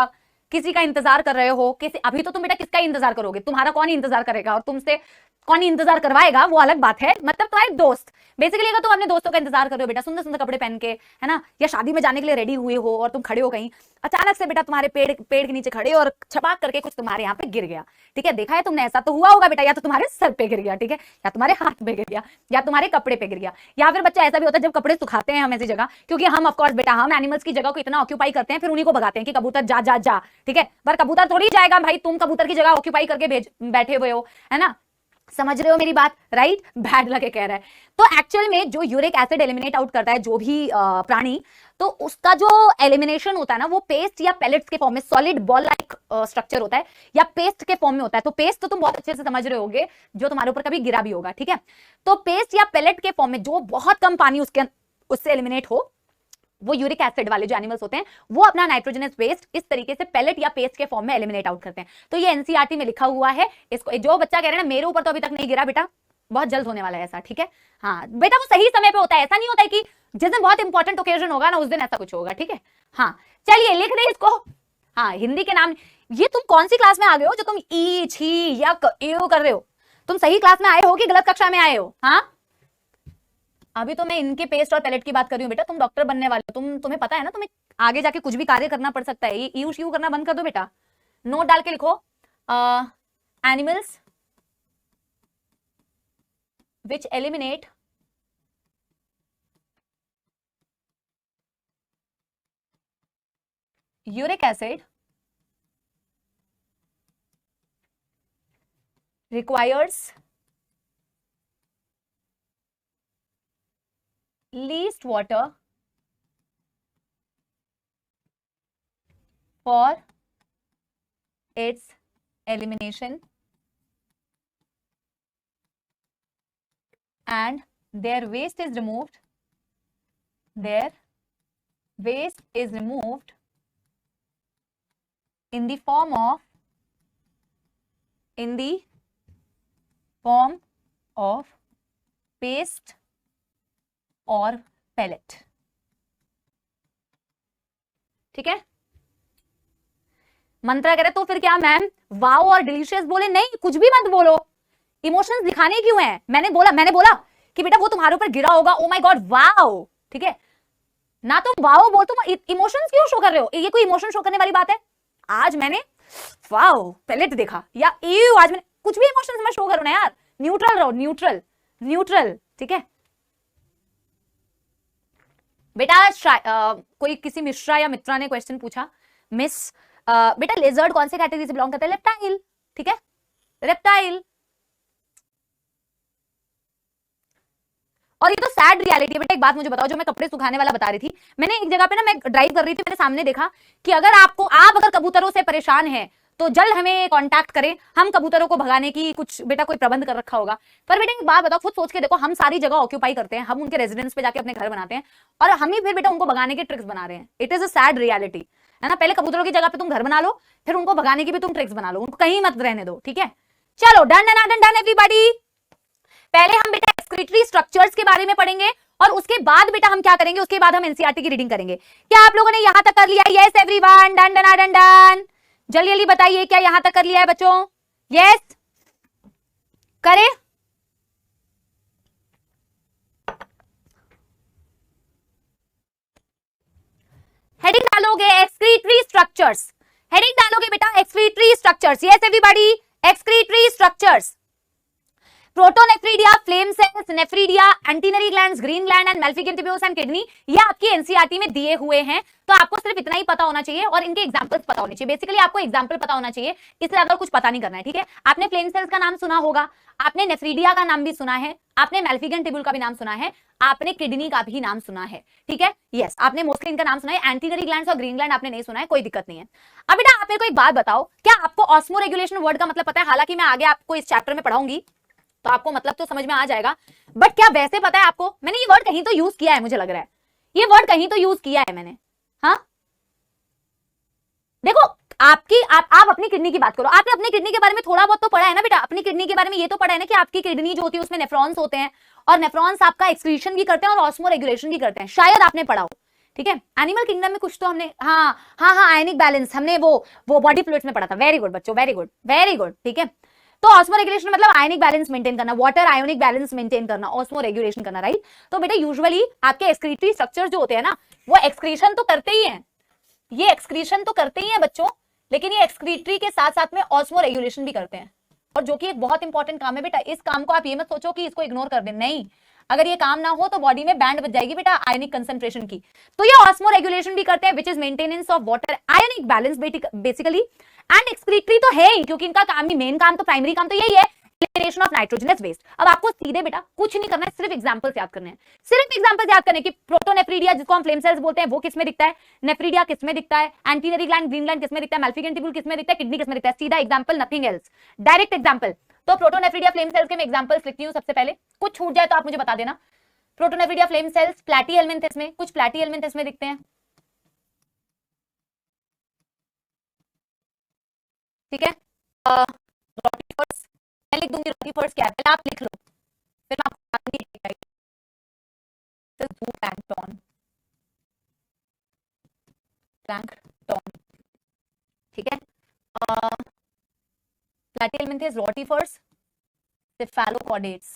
किसी का इंतजार कर रहे हो, किसी, अभी तो तुम बेटा किसका इंतजार करोगे? तुम्हारा कौन ही इंतजार करेगा, और तुमसे कौन ही इंतजार करवाएगा वो अलग बात है, मतलब तुम्हारे दोस्त। बेसिकली अगर तुम अपने दोस्तों का इंतजार कर रहे हो बेटा सुंदर सुंदर कपड़े पहन के, है ना, या शादी में जाने के लिए रेडी हुए हो और तुम खड़े हो कहीं, अचानक से बेटा तुम्हारे पेड़ के नीचे खड़े और छपाक करके कुछ तुम्हारे यहाँ पे गिर गया, ठीक है। देखा है तुमने, ऐसा तो हुआ होगा बेटा, या तो तुम्हारे सर पे गिर गया, ठीक है, या तुम्हारे हाथ पे गिर गया, या तुम्हारे कपड़े पे गिर गया। या फिर बच्चा ऐसा भी होता है जब कपड़े सुखाते हैं हम ऐसी जगह, क्योंकि हम ऑफकोर्स बेटा हम एनिमल्स की जगह को इतना ऑक्यूपाई करते हैं, फिर उन्हीं को भगाते हैं कि कबूतर जा जा जा, ठीक है। पर कबूतर थोड़ी जाएगा भाई, तुम कबूतर की जगह ऑक्यूपाई करके बैठे हुए हो, है ना। समझ रहे हो मेरी बात, राइट? बैड लगे कह रहा है। तो एक्चुअल में जो यूरिक एसिड एलिमिनेट आउट करता है जो भी प्राणी, तो उसका जो एलिमिनेशन होता है ना, वो पेस्ट या पेलेट्स के फॉर्म में, सॉलिड बॉल लाइक स्ट्रक्चर होता है, या पेस्ट के फॉर्म में होता है। तो पेस्ट तो तुम बहुत अच्छे से समझ रहे होगे, जो तुम्हारे ऊपर कभी गिरा भी होगा, ठीक है। तो पेस्ट या पेलेट के फॉर्म में जो बहुत कम पानी उससे एलिमिनेट हो, वो यूरिक एसिड वाले जो एनिमल्स होते हैं वो अपना नाइट्रोजनस वेस्ट इस तरीके से पेलेट या पेस्ट के फॉर्म में एलिमिनेट आउट करते हैं। तो ये एनसीईआरटी में लिखा हुआ है। इसको जो बच्चा कह रहे हैं ना मेरे ऊपर तो अभी तक नहीं गिरा बेटा, बहुत जल्द होने वाला है ऐसा, ठीक है। हाँ बेटा वो सही समय पे होता है, ऐसा नहीं होता है कि जिस दिन बहुत इंपॉर्टेंट ओकेजन होगा ना उस दिन ऐसा कुछ होगा, ठीक है। हाँ चलिए लिख रहे इसको। हाँ हिंदी के नाम, ये तुम कौन सी क्लास में आ गए हो जो तुम ई छी या यू कर रहे हो? तुम सही क्लास में आए हो कि गलत कक्षा में आए हो? हाँ अभी तो मैं इनके पेस्ट और पैलेट की बात कर रही हूँ बेटा, तुम डॉक्टर बनने वाले हो, तुम्हें पता है ना, तुम्हें आगे जाके कुछ भी कार्य करना पड़ सकता है। ये यूज यू करना बंद कर दो बेटा, नोट डाल के लिखो animals which eliminate uric acid requires least water for its elimination and their waste is removed in the form of paste और pellet. ठीक है, मंत्रा कह रहे तो फिर क्या मैम वाओ और डिलीशियस बोले? नहीं, कुछ भी मत बोलो, इमोशंस दिखाने क्यों है? मैंने बोला कि बेटा वो तुम्हारे ऊपर गिरा होगा, ओ माय गॉड वाओ, ठीक है ना, तुम वाओ बोल, तुम इमोशंस क्यों शो कर रहे हो? ये कोई इमोशन शो करने वाली बात है? आज मैंने वाओ पेलेट देखा या आज मैंने कुछ भी इमोशंस में शो करो ना यार, न्यूट्रल रहो, न्यूट्रल, ठीक है बेटा। कोई किसी मिश्रा या मित्रा ने क्वेश्चन पूछा, मिस बेटा लेजर्ड कौन से कैटेगरी से बिलोंग करता है? रेप्टाइल, ठीक है रेप्टाइल। और ये तो सैड रियलिटी है बेटा। एक बात मुझे बताओ, जो मैं कपड़े सुखाने वाला बता रही थी, मैंने एक जगह पे ना, मैं ड्राइव कर रही थी, मैंने सामने देखा कि अगर आप अगर कबूतरों से परेशान हैं तो जल्द हमें कांटेक्ट करें, हम कबूतरों को भगाने की कुछ बेटा कोई प्रबंध कर रखा होगा। पर बेटा एक बात बताओ, खुद सोच के देखो, हम सारी जगह ऑक्यूपाई करते हैं, हम उनके रेजिडेंस पे जाके अपने घर बनाते हैं और हम ही फिर बेटा उनको भगाने की ट्रिक्स बना रहे हैं। It is a sad reality, है ना। पहले कबूतरों की जगह पे तुम घर बना लो, फिर उनको भगाने की भी तुम ट्रिक्स बना लो, उनको कहीं मत रहने दो, ठीक है। चलो डन एवरीबॉडी। पहले हम बेटा एक्सक्रीटरी स्ट्रक्चर्स के बारे में पढ़ेंगे और उसके बाद बेटा हम क्या करेंगे, उसके बाद हम एनसीईआरटी की रीडिंग करेंगे। क्या आप लोगों ने यहां तक कर लिया? Yes everyone, done. जल्दी बताइए, क्या यहां तक कर लिया है बच्चों? यस करे। हेडिंग डालोगे एक्सक्रीटरी स्ट्रक्चर्स, हेडिंग डालोगे बेटा excretory structures. Yes everybody, excretory structures, protonephridia, flame cells, nephridia, antennary glands, green gland and malpighian tubules and kidney, ये आपकी एनसीईआरटी में दिए हुए हैं। तो आपको सिर्फ इतना ही पता होना चाहिए और इनके एग्जांपल्स पता होने चाहिए। बेसिकली आपको एग्जांपल पता होना चाहिए, इससे ज्यादा कुछ पता नहीं करना है, ठीक है। आपने फ्लेम सेल्स का नाम सुना होगा, आपने नेफ्रीडिया का नाम भी सुना है, आपने मैल्फिगेंट ट्यूब्यूल का भी नाम सुना है, आपने किडनी का भी नाम सुना है, ठीक है। यस, आपने मोस्टली इनका नाम सुना है। एंटीनरी ग्लैंड्स और ग्रीन ग्लैंड आपने नहीं सुना है, कोई दिक्कत नहीं है। अब बेटा आप मेरे को एक बात बताओ, क्या आपको ऑस्मो रेगुलेशन वर्ड का मतलब पता है? हालांकि मैं आगे आपको इस चैप्टर में पढ़ाऊंगी तो आपको मतलब तो समझ में आ जाएगा, बट क्या वैसे पता है आपको? मैंने ये वर्ड कहीं तो यूज किया है, मुझे लग रहा है ये वर्ड कहीं तो यूज किया है मैंने। हाँ देखो, आप अपनी किडनी की बात करो, आपने अपनी किडनी के बारे में थोड़ा बहुत तो पढ़ा है ना बेटा। अपनी किडनी के बारे में ये तो पढ़ा है ना कि आपकी किडनी जो होती है उसमें नेफ्रॉन्स होते हैं और नेफ्रॉन्स आपका एक्सक्रीशन भी करते हैं और ऑस्मो रेगुलेशन भी करते हैं, शायद आपने पढ़ा हो, ठीक है। एनिमल किंगडम में कुछ तो हमने हाँ आयनिक बैलेंस हमने वो बॉडी फ्लूइड्स में पढ़ा था। वेरी गुड बच्चों, वेरी गुड, ठीक है। तो ऑस्मो रेगुलेशन मतलब आयनिक बैलेंस मेंटेन करना, वाटर आयोनिक बैलेंस मेंटेन करना, ऑस्मो रेगुलेशन करना, राइट। तो बेटा यूजुअली आपके एक्सक्रीटरी स्ट्रक्चर जो होते हैं ना, वो एक्सक्रीशन तो करते ही हैं, ये एक्सक्रीशन तो करते ही हैं बच्चों, लेकिन ये एक्सक्रीटरी के साथ साथ में ऑस्मो रेगुलेशन भी करते हैं, और जो कि एक बहुत इंपॉर्टेंट काम है बेटा। इस काम को आप ये मत सोचो कि इसको इग्नोर कर दें, नहीं, अगर ये काम ना हो तो बॉडी में बैंड बज जाएगी बेटा आयनिक कंसंट्रेशन की। तो ये ऑस्मो रेगुलेशन भी करते हैं, which is maintenance of water ionic balance basically. And excretory तो है ही, क्योंकि इनका काम ही, मेन काम तो, प्राइमरी काम तो यही है, एलिमिनेशन ऑफ नाइट्रोजनस वेस्ट। अब आपको सीधे बेटा कुछ नहीं करना है, सिर्फ एग्जांपल्स याद करने हैं, सिर्फ एग्जांपल्स याद करने कि प्रोटोनेफ्रीडिया जिसको हम फ्लेम सेल्स बोलते हैं वो किसमें दिखता है, नेफ्रीडिया किसमें दिखता है, एंटीनरी ग्लैंड ग्रीन ग्लैंड किसमें दिखता है, मैल्फिगेंट ट्यूब्यूल किसमें दिखता है, किडनी किसमें दिखता है। सीधा example, nothing else, direct example. तो प्रोटोनेफ्रीडिया फ्लेम सेल्स के मैं एग्जांपल्स लिखती हूं सबसे पहले, कुछ छूट जाए तो आप मुझे बता देना। प्रोटोनेफ्रीडिया फ्लेम सेल्स, प्लैटी हेल्मिन्थेस में, कुछ प्लैटी हेल्मिन्थेस में दिखते हैं, ठीक है। रोटीफर्स मैं लिख दूंगी, रोटीफर्स क्या है पहले आप लिख लो, फिर मैं आपको बता दूंगी। प्लैंकटन, प्लैंकटन, ठीक है। Platyhelminthes, rotifers, cephalochordates,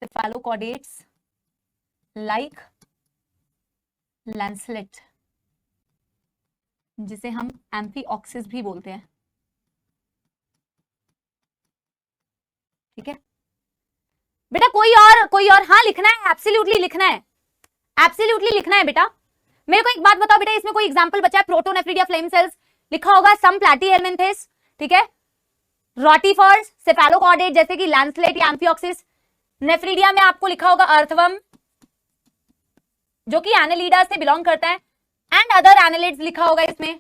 cephalochordates like lancelet, जिसे हम एम्फीऑक्सिस भी बोलते हैं, ठीक है बेटा। कोई और हाँ लिखना है, एब्सोल्युटली लिखना है, एब्सोल्युटली लिखना है बेटा। मेरे को एक बात बताओ बेटा, इसमें कोई एग्जांपल बचा है? प्रोटोनेफ्रीडिया फ्लेम सेल्स लिखा होगा, सम प्लैटी हेल्मिन्थेस, ठीक है। रोटिफर्स, सेफेलोकॉर्डेट जैसे कि लैंसलेट या एम्फिऑक्सिस। नेफ्रीडिया में आपको लिखा होगा अर्थवर्म जो कि एनालिडा से बिलोंग करता है, एंड अदर एनालिड्स लिखा होगा इसमें।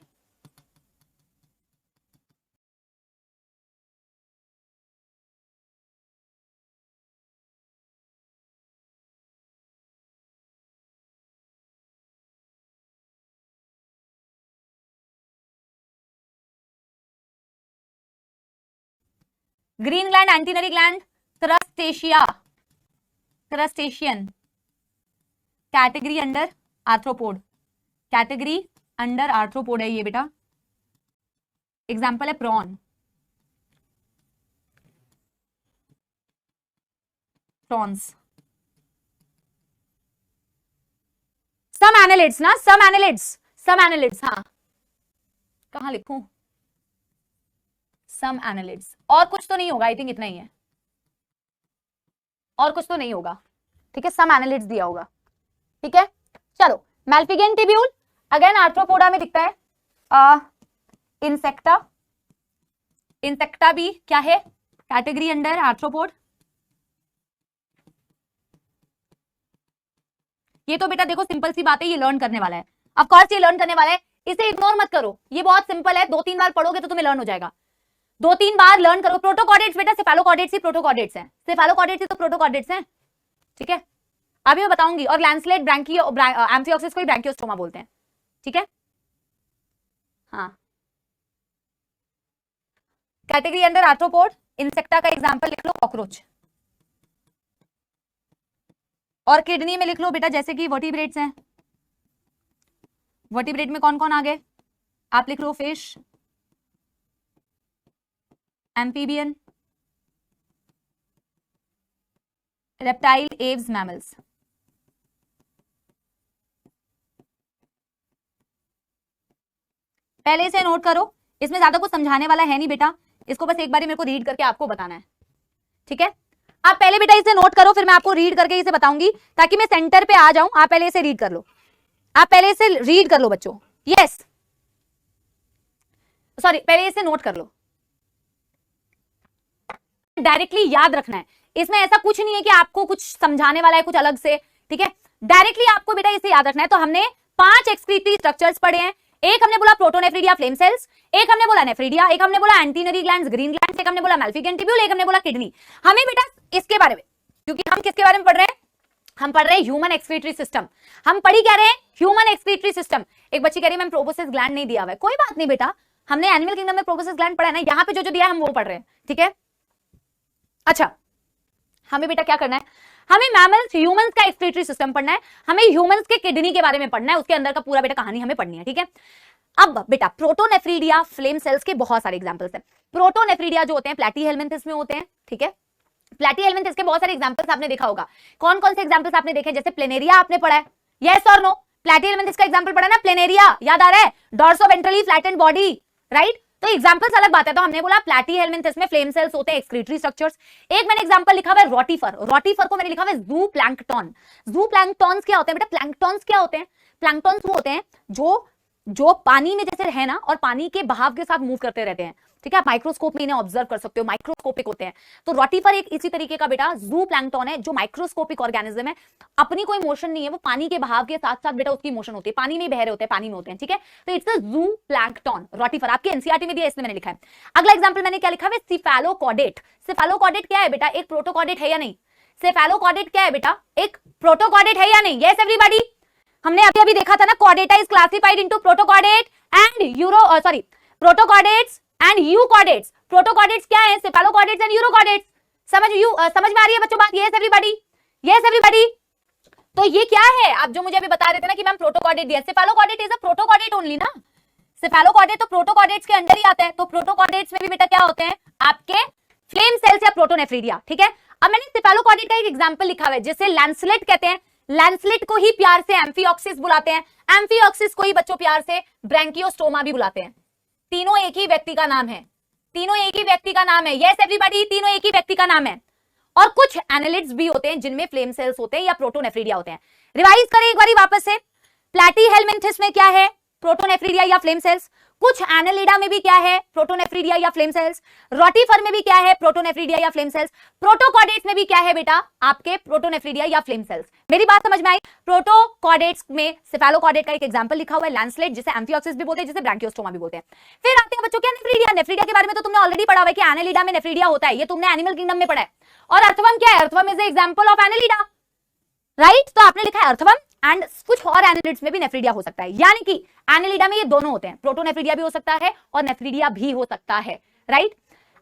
Green gland, antennary gland, crustacea, crustacean, category under arthropod, category under arthropod है ये बेटा। एग्जाम्पल है प्रॉन, प्रॉन्स। सम एनालिड्स ना, सम एनालिड्स, सम एनालिड्स, हाँ कहां लिखूं, सम एनालिड्स। और कुछ तो नहीं होगा, आई थिंक इतना ही है, और कुछ तो नहीं होगा, ठीक है। सम एनालिड्स दिया होगा, ठीक है। चलो, मैल्फिगेन टिब्यूल अगेन आर्थ्रोपोडा में दिखता है। इंसेक्टा, इंसेक्टा भी क्या है, कैटेगरी अंडर आर्थ्रोपोड। ये तो बेटा देखो सिंपल सी बात है, ये लर्न करने वाला है, ऑफ कोर्स ये लर्न करने वाला है, इसे इग्नोर मत करो, ये बहुत सिंपल है, 2-3 बार पढ़ोगे तो तुम्हें लर्न हो जाएगा। 2-3 बार लर्न करो। प्रोटोकॉर्डेट्स बेटा सेफेलोकॉर्डेट्स ही प्रोटोकॉर्डेट्स हैं, सेफेलोकॉर्डेट्स ही तो प्रोटोकॉर्डेट्स हैं, ठीक है। अभी मैं बताऊंगी। और लैंसलेट, ब्रैंकियो, एम्फिऑक्सिस को ही ब्रैंकियोस्टोमा बोलते हैं, ठीक है। हाँ, कैटेगरी अंडर आर्थ्रोपोड। इंसेक्टा का एग्जांपल लिख लो कॉकरोच। और किडनी में लिख लो बेटा जैसे कि वर्टिब्रेट्स हैं, वर्टिब्रेट में कौन कौन आ गए, आप लिख लो fish, amphibian, reptile, aves, mammals. पहले इसे नोट करो, इसमें ज्यादा कुछ समझाने वाला है नहीं बेटा, इसको बस एक बार मेरे को रीड करके आपको बताना है, ठीक है। आप पहले बेटा इसे नोट करो, फिर मैं आपको रीड करके इसे बताऊंगी ताकि मैं सेंटर पे आ जाऊं। आप पहले इसे रीड कर लो, आप पहले इसे रीड कर लो बच्चों, यस सॉरी, पहले इसे नोट कर लो। डायरेक्टली याद रखना है, इसमें ऐसा कुछ नहीं है कि आपको कुछ समझाने वाला है कुछ अलग से, ठीक है। डायरेक्टली आपको बेटा इसे याद रखना है। तो हमने 5 एक्सक्रीटरी स्ट्रक्चर्स पढ़े हैं। एक हमने बोला प्रोटोनेफ्रीडिया फ्लेम सेल्स, एक हमने बोला नेफ्रीडिया, एक हमने बोला एंटीनरी ग्लैंड्स, ग्रीन ग्लैंड्स, एक हमने बोला मैल्फिगेन टिब्यूल, एक हमने बोला किडनी। हमें बेटा इसके बारे में, क्योंकि हम किसके बारे में पढ़ रहे हैं, हम पढ़ रहे हैं ह्यूमन एक्सक्रीटरी सिस्टम। हम पढ़ी क्या रहे हैं, ह्यूमन एक्सक्रीटरी सिस्टम। एक बच्ची कह रही है मैम प्रोबोसिस ग्लैंड नहीं दिया हुआ है, कोई बात नहीं बेटा, हमने एनिमल किंगडम में प्रोबोसिस ग्लैंड पढ़ा है ना, यहाँ पे जो जो दिया है हम वो पढ़ रहे हैं, ठीक है। अच्छा, हमें बेटा क्या करना है, हमें मैमल्स, ह्यूमंस का एक्सक्रीटरी सिस्टम पढ़ना है, हमें ह्यूमंस के किडनी के बारे में पढ़ना है, उसके अंदर का पूरा बेटा कहानी हमें पढ़नी है, ठीक है। अब बेटा प्रोटोनेफ्रीडिया फ्लेम सेल्स के बहुत सारे एग्जांपल्स हैं। प्रोटोनेफ्रीडिया जो होते हैं प्लैटीहेल्मिन्थस में होते हैं, ठीक है। प्लैटीहेल्मिन्थस के बहुत सारे एग्जांपल्स आपने देखा होगा। कौन कौन से एग्जांपल्स आपने देखे, जैसे प्लेनेरिया आपने पढ़ा है, यस और नो। प्लैटीहेल्मिन्थस का एग्जांपल पढ़ा ना, प्लेनेरिया याद आ रहा है, डॉर्सोवेंट्रली फ्लैटेंड बॉडी, राइट। तो एग्जांपल्स अलग बात है। तो हमने बोला प्लैटीहेल्मिन्थस में फ्लेम सेल्स होते हैं, एक्सक्रीटरी स्ट्रक्चर्स। एक मैंने एग्जांपल लिखा हुआ है रोटिफर, रोटिफर को मैंने लिखा हुआ है जू प्लैंकटन। जू प्लैंकटन्स क्या होते हैं बेटा, प्लैंकटन्स क्या होते हैं, प्लैंकटन्स वो होते हैं जो पानी में जैसे है ना, और पानी के बहाव के साथ मूव करते रहते हैं, ठीक है। आप माइक्रोस्कोप में इन्हें ऑब्जर्व कर सकते हो, माइक्रोस्कोपिक होते हैं। तो रोटिफर एक इसी तरीके का बेटा जू प्लैंकटन है, जो माइक्रोस्कोपिक ऑर्गेनिज्म है, अपनी कोई मोशन नहीं है, वो पानी के बहाव के साथ साथ बेटा उसकी मोशन होती है, पानी में बह रहे होते हैं, पानी में होते हैं, ठीक है। तो इट्स अ जू प्लैंकटन, रोटिफर आपके एनसीईआरटी में दिया, इसमें मैंने लिखा है। अगला एग्जांपल मैंने क्या लिखा है, सेफेलोकॉर्डेट। सेफेलोकॉर्डेट क्या है बेटा, एक प्रोटोकॉर्डेट है या नहीं, सेफेलोकॉर्डेट क्या है बेटा, एक प्रोटोकॉर्डेट है या नहीं, यस एवरीबॉडी। हमने अभी अभी देखा था ना, chordata is classified into protochordate and protochordates and euchordates. Protochordates क्या है, सेफेलोकॉर्डेट्स एंड यूरोकॉर्डेट्स। समझ में आ रही है बच्चों बात, यस एवरीबॉडी, यस एवरीबॉडी। तो ये क्या है, आप जो मुझे अभी बता रहे थे ना कि मैम प्रोटोकॉर्डेट दिया, सेफेलोकॉर्डेट इज अ प्रोटोकॉर्डेट ओनली ना, सेफेलोकॉर्डेट तो प्रोटोकॉर्डेट्स के अंडर ही आता है। तो प्रोटोकॉर्डेट्स में भी बेटा क्या होते हैं, आपके फ्लेम सेल्स या प्रोटोनेफ्रीडिया, ठीक है। अब मैंने सेफेलोकॉर्डेट का एक एग्जांपल लिखा हुआ है जिसे लैंसलेट कहते हैं। लैंसलेट को ही प्यार से एम्फिऑक्सिस बुलाते हैं, एम्फिऑक्सिस को ही बच्चों प्यार से ब्रैंकियोस्टोमा भी बुलाते हैं। तीनों एक ही व्यक्ति का नाम है, तीनों एक ही व्यक्ति का नाम है, यस एवरीबॉडी, तीनों एक ही व्यक्ति का नाम है। और कुछ एनालिड्स भी होते हैं जिनमें फ्लेम सेल्स होते हैं या प्रोटोनेफ्रीडिया होते हैं। रिवाइज करें एक बारी वापस से, प्लैटीहेल्मिन्थस में क्या है, प्रोटोनेफ्रीडिया या फ्लेम सेल्स। कुछ एनालिडा में भी क्या है, प्रोटोनेफ्रीडिया या फ्लेम सेल्स। रोटिफर में भी क्या है, प्रोटोनेफ्रीडिया या फ्लेम सेल्स। प्रोटोकॉर्डेट्स में भी क्या है बेटा, आपके प्रोटोनेफ्रीडिया या फ्लेम सेल्स। मेरी बात समझ में आई? प्रोटोकॉर्डेट्स में सेफेलोकॉर्डेट का एक एग्जांपल लिखा हुआ है, लैंसलेट, जिसे एम्फिऑक्सिस भी बोलते हैं, जिसे ब्रांकियोस्टोमा भी बोलते हैं। फिर आते हैं बच्चों क्या, नेफ्रीडिया। नेफ्रीडिया के बारे में तो तुमने ऑलरेडी पढ़ा हुआ है कि एनालिडा में नेफ्रीडिया होता है, ये तुमने एनिमल किंगडम में पढ़ा है। और अर्थवर्म क्या है, earthworm is the example of Annelida, right? तो आपने लिखा है अर्थवर्म, एंड कुछ और एनालिड्स में भी नेफ्रीडिया हो सकता है, यानी कि एनालिडा में ये दोनों होते हैं, प्रोटोनेफ्रीडिया भी हो सकता है और नेफ्रीडिया भी हो सकता है, राइट?